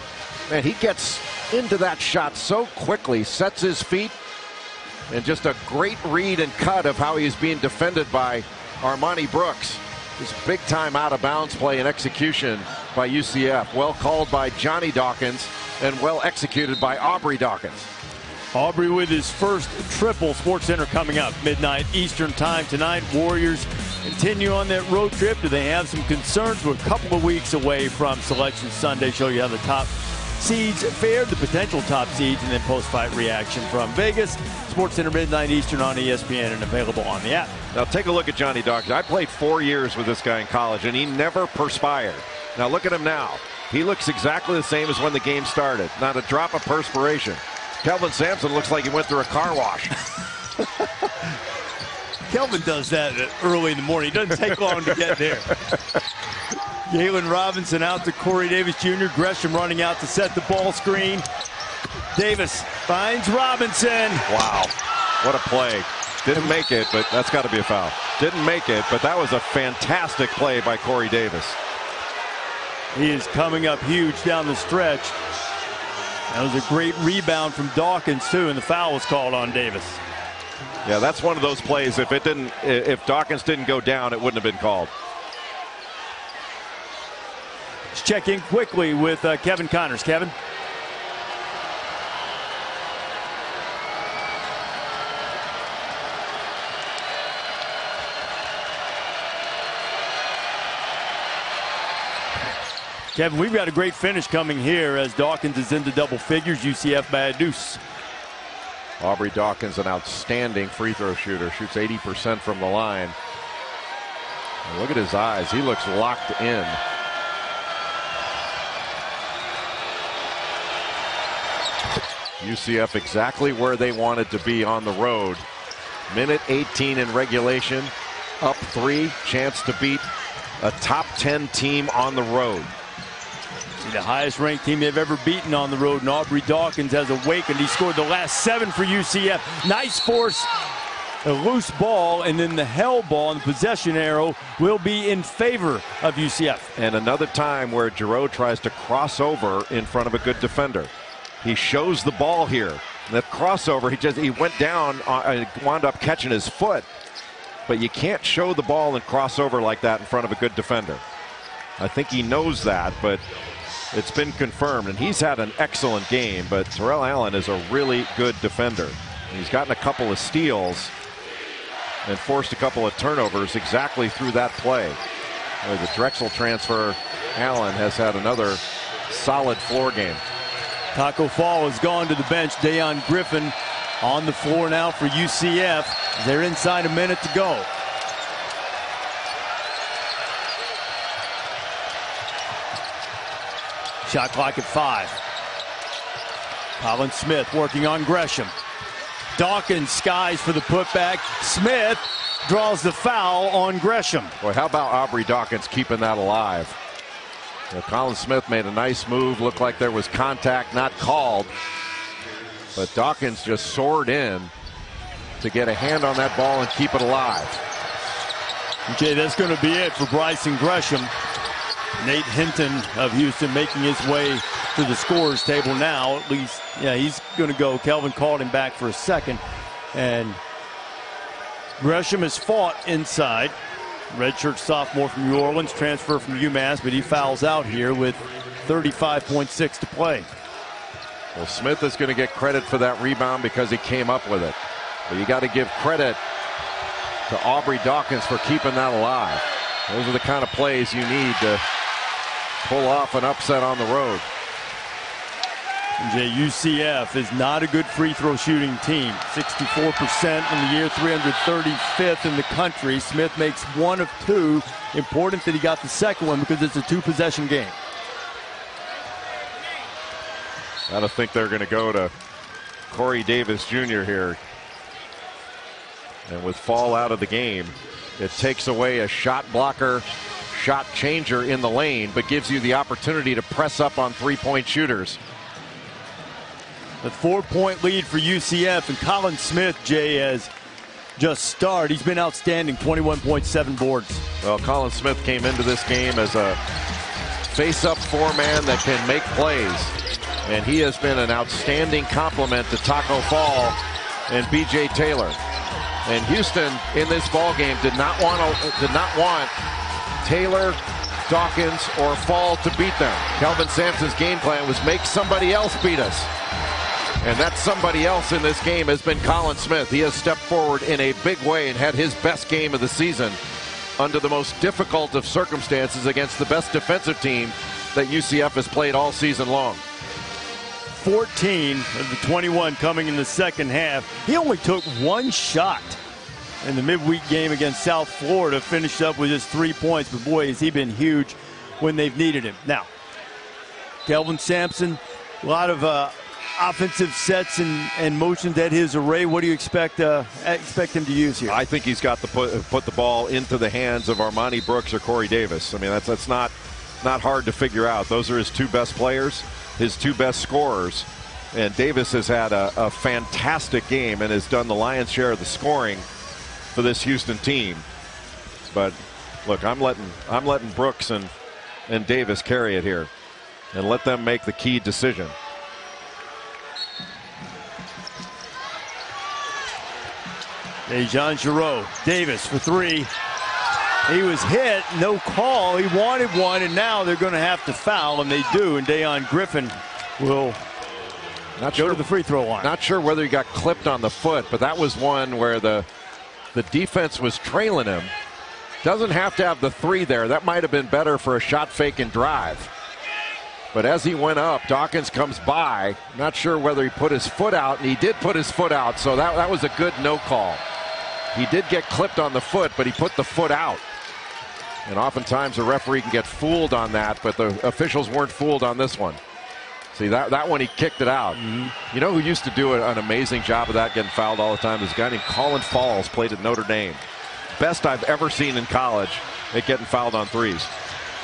man, he gets into that shot so quickly, sets his feet, and just a great read and cut of how he's being defended by Armani Brooks. This big-time out-of-bounds play and execution by UCF. Well called by Johnny Dawkins and well executed by Aubrey Dawkins. Aubrey with his first triple. SportsCenter coming up midnight Eastern time tonight. Warriors continue on that road trip. Do they have some concerns? We're a couple of weeks away from Selection Sunday. Show you how the top seeds fared, the potential top seeds, and then post-fight reaction from Vegas. SportsCenter midnight Eastern on ESPN and available on the app. Now take a look at Johnny Dawkins. I played 4 years with this guy in college, and he never perspired. Now look at him now. He looks exactly the same as when the game started. Not a drop of perspiration. Kelvin Sampson looks like he went through a car wash. Kelvin does that early in the morning. It doesn't take long to get there. Galen Robinson out to Corey Davis Jr. Gresham running out to set the ball screen. Davis finds Robinson. Wow. What a play. Didn't make it, but that's got to be a foul. Didn't make it, but that was a fantastic play by Corey Davis. He is coming up huge down the stretch. That was a great rebound from Dawkins too, and the foul was called on Davis. Yeah, that's one of those plays. If Dawkins didn't go down, it wouldn't have been called. Let's check in quickly with Kevin Connors. Kevin. Kevin, we've got a great finish coming here as Dawkins is into double figures. UCF by a deuce. Aubrey Dawkins, an outstanding free throw shooter, shoots 80% from the line. And look at his eyes. He looks locked in. UCF exactly where they wanted to be on the road. Minute 18 in regulation. Up 3. Chance to beat a top 10 team on the road. The highest ranked team they've ever beaten on the road, and Aubrey Dawkins has awakened. He scored the last 7 for UCF. Nice force, a loose ball, and then the hell ball and the possession arrow will be in favor of UCF. And another time where Giroux tries to cross over in front of a good defender. He shows the ball here. That crossover, he went down, wound up catching his foot. But you can't show the ball and cross over like that in front of a good defender. I think he knows that, but it's been confirmed, and he's had an excellent game, but Terrell Allen is a really good defender. He's gotten a couple of steals and forced a couple of turnovers exactly through that play. The Drexel transfer, Allen has had another solid floor game. Taco Fall has gone to the bench. Dayon Griffin on the floor now for UCF. They're inside a minute to go. Shot clock at 5. Colin Smith working on Gresham. Dawkins skies for the putback. Smith draws the foul on Gresham. Boy, how about Aubrey Dawkins keeping that alive? Colin Smith made a nice move. Looked like there was contact, not called. But Dawkins just soared in to get a hand on that ball and keep it alive. Okay, that's going to be it for Bryson Gresham. Nate Hinton of Houston making his way to the scorers table now. At least, yeah, he's going to go. Kelvin called him back for a second. And Gresham has fought inside. Redshirt sophomore from New Orleans, transfer from UMass, but he fouls out here with 35.6 to play. Well, Smith is going to get credit for that rebound because he came up with it. But you got to give credit to Aubrey Dawkins for keeping that alive. Those are the kind of plays you need to pull off an upset on the road. UCF is not a good free throw shooting team. 64% in the year, 335th in the country. Smith makes 1 of 2. Important that he got the second one because it's a 2-possession game. I don't think they're going to go to Corey Davis Jr. here. And with Fall out of the game, it takes away a shot blocker, shot changer in the lane, but gives you the opportunity to press up on three-point shooters. A 4-point lead for UCF, and Colin Smith, Jay, has just started. He's been outstanding, 21.7 boards. Well, Colin Smith came into this game as a face-up four-man that can make plays, and he has been an outstanding complement to Taco Fall and B.J. Taylor. And Houston in this ball game did not want Taylor, Dawkins, or Fall to beat them. Kelvin Sampson's game plan was make somebody else beat us. And that somebody else in this game has been Colin Smith. He has stepped forward in a big way and had his best game of the season under the most difficult of circumstances against the best defensive team that UCF has played all season long. 14 of the 21 coming in the second half. He only took 1 shot in the midweek game against South Florida, finished up with just 3 points, but boy, has he been huge when they've needed him. Now, Kelvin Sampson, a lot of offensive sets and motions at his array. What do you expect him to use here? I think he's got to put the ball into the hands of Armani Brooks or Corey Davis. I mean, that's not hard to figure out. Those are his 2 best players, his 2 best scorers. And Davis has had a fantastic game and has done the lion's share of the scoring for this Houston team. But look, I'm letting Brooks and Davis carry it here and let them make the key decision. Dejan Giroux, Davis for three. He was hit, no call. He wanted one, and now they're going to have to foul, and they do. And Dayon Griffin will go to the free throw line. Not sure whether he got clipped on the foot, but that was one where the defense was trailing him. Doesn't have to have the three there. That might have been better for a shot fake and drive. But as he went up, Dawkins comes by. Not sure whether he put his foot out, and he did put his foot out, so that was a good no call. He did get clipped on the foot, but he put the foot out. And oftentimes a referee can get fooled on that, but the officials weren't fooled on this one. See, that one he kicked it out. You know who used to do an amazing job of that, getting fouled all the time? This guy named Colin Falls, played at Notre Dame. Best I've ever seen in college at getting fouled on threes.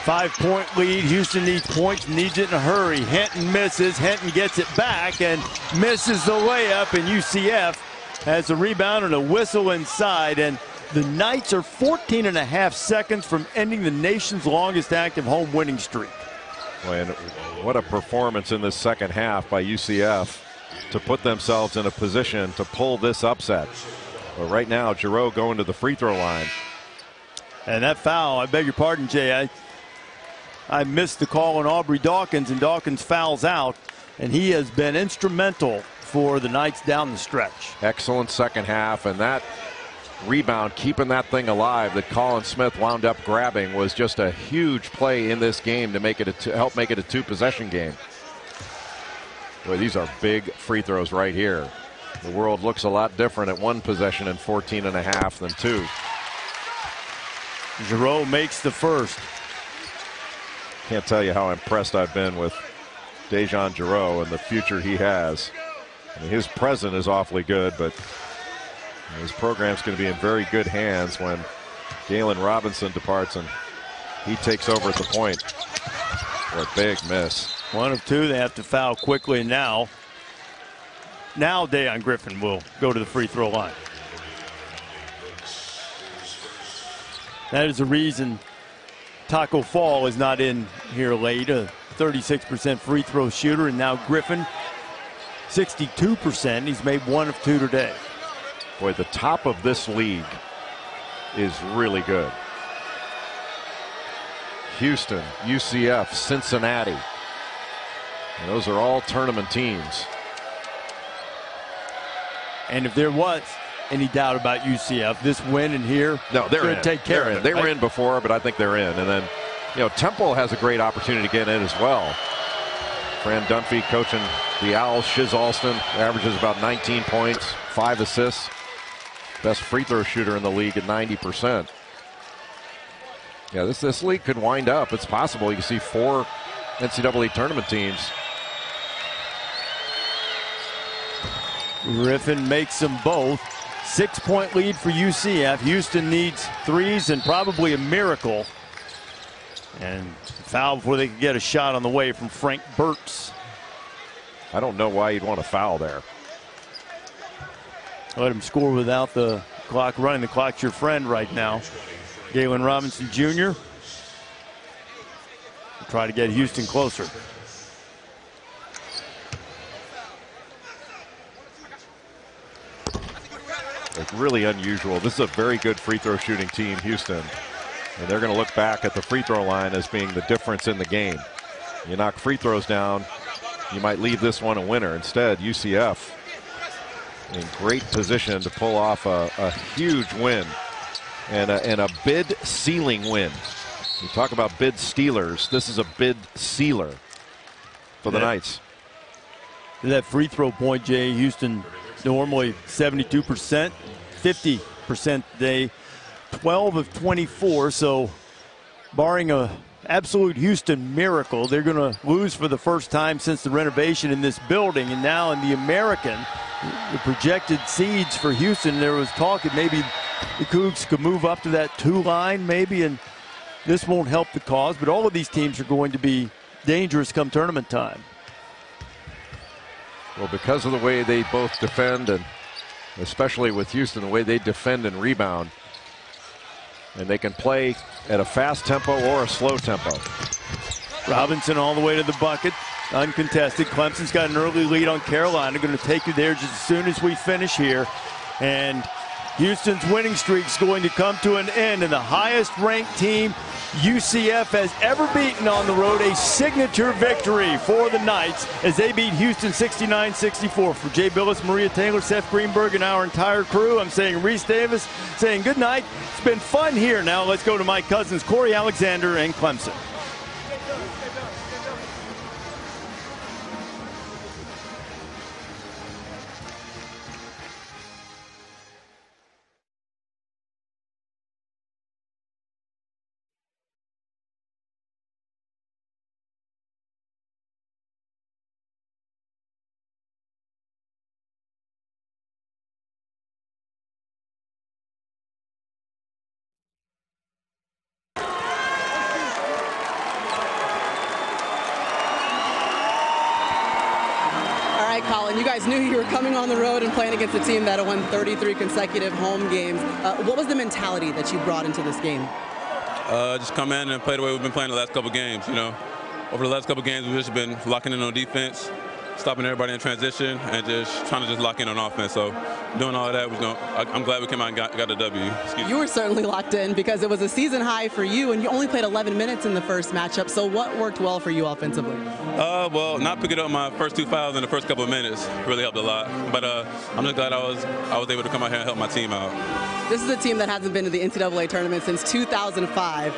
5-point lead. Houston needs points, needs it in a hurry. Hinton misses. Hinton gets it back and misses the layup, and UCF has a rebound and a whistle inside, and the Knights are 14.5 seconds from ending the nation's longest active home winning streak. Boy, and what a performance in this second half by UCF to put themselves in a position to pull this upset. But right now, Giroux going to the free throw line. And that foul, I beg your pardon, Jay, I missed the call on Aubrey Dawkins, and Dawkins fouls out, and he has been instrumental for the Knights down the stretch. Excellent second half, and that rebound, keeping that thing alive that Colin Smith wound up grabbing, was just a huge play in this game to make it help make it a two-possession game. Boy, these are big free throws right here. The world looks a lot different at one possession and 14.5 than two. Giroux makes the first. Can't tell you how impressed I've been with Dejan Giroux and the future he has. I mean, his present is awfully good, but his program's going to be in very good hands when Galen Robinson departs and he takes over at the point. What a big miss. 1 of 2. They have to foul quickly now. Now Dayon Griffin will go to the free throw line. That is the reason Taco Fall is not in here late. A 36% free throw shooter, and now Griffin 62%. He's made 1 of 2 today. Boy, the top of this league is really good. Houston, UCF, Cincinnati. And those are all tournament teams. And if there was any doubt about UCF, this win in here, no, they're in. Take care of it. They were in before, but I think they're in. And then, Temple has a great opportunity to get in as well. Fran Dunphy coaching the Owls. Shiz Alston averages about 19 points, 5 assists. Best free throw shooter in the league at 90%. Yeah, this league could wind up. It's possible. You can see 4 NCAA tournament teams. Griffin makes them both. 6-point lead for UCF. Houston needs threes and probably a miracle. And foul before they could get a shot on the way from Frank Burtz. I don't know why you'd want to foul there. Let him score without the clock running. The clock's your friend right now. Galen Robinson Jr. Try to get Houston closer. It's really unusual. This is a very good free throw shooting team, Houston. And they're going to look back at the free throw line as being the difference in the game. You knock free throws down, you might leave this one a winner. Instead, UCF in great position to pull off a huge win and a bid sealing win. You talk about bid stealers. This is a bid sealer for the Knights. That free throw point, Jay, Houston normally 72%, 50% today, 12 of 24. So barring a absolute Houston miracle, they're going to lose for the first time since the renovation in this building. And now in the American, the projected seeds for Houston, there was talk that maybe the Cougs could move up to that 2 line maybe, and this won't help the cause. But all of these teams are going to be dangerous come tournament time. Well, because of the way they both defend, and especially with Houston, the way they defend and rebound, And they can play at a fast tempo or a slow tempo. Robinson all the way to the bucket, uncontested. Clemson's got an early lead on Carolina. Going to take you there just as soon as we finish here. And Houston's winning streak is going to come to an end, and the highest ranked team UCF has ever beaten on the road, a signature victory for the Knights as they beat Houston 69-64. For Jay Billis, Maria Taylor, Seth Greenberg, and our entire crew, I'm saying Reese Davis, saying good night. It's been fun here. Now let's go to my cousins, Corey Alexander and Clemson. Colin, you guys knew you were coming on the road and playing against a team that had won 33 consecutive home games. What was the mentality that you brought into this game? Just come in and play the way we've been playing the last couple games. You know, over the last couple games, we've just been locking in on defense, stopping everybody in transition, and just trying to just lock in on offense. So doing all of that, I'm glad we came out and got the W. You were certainly locked in because it was a season high for you, and you only played 11 minutes in the first matchup. So what worked well for you offensively? Well, not picking up my first 2 fouls in the first couple of minutes really helped a lot. But I'm just glad I was able to come out here and help my team out. This is a team that hasn't been to the NCAA tournament since 2005.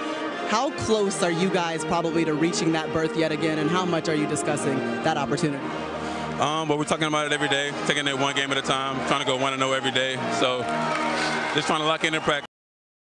How close are you guys probably to reaching that berth yet again, and how much are you discussing that opportunity? But we're talking about it every day, taking it one game at a time, trying to go 1-0 every day. So just trying to lock in practice.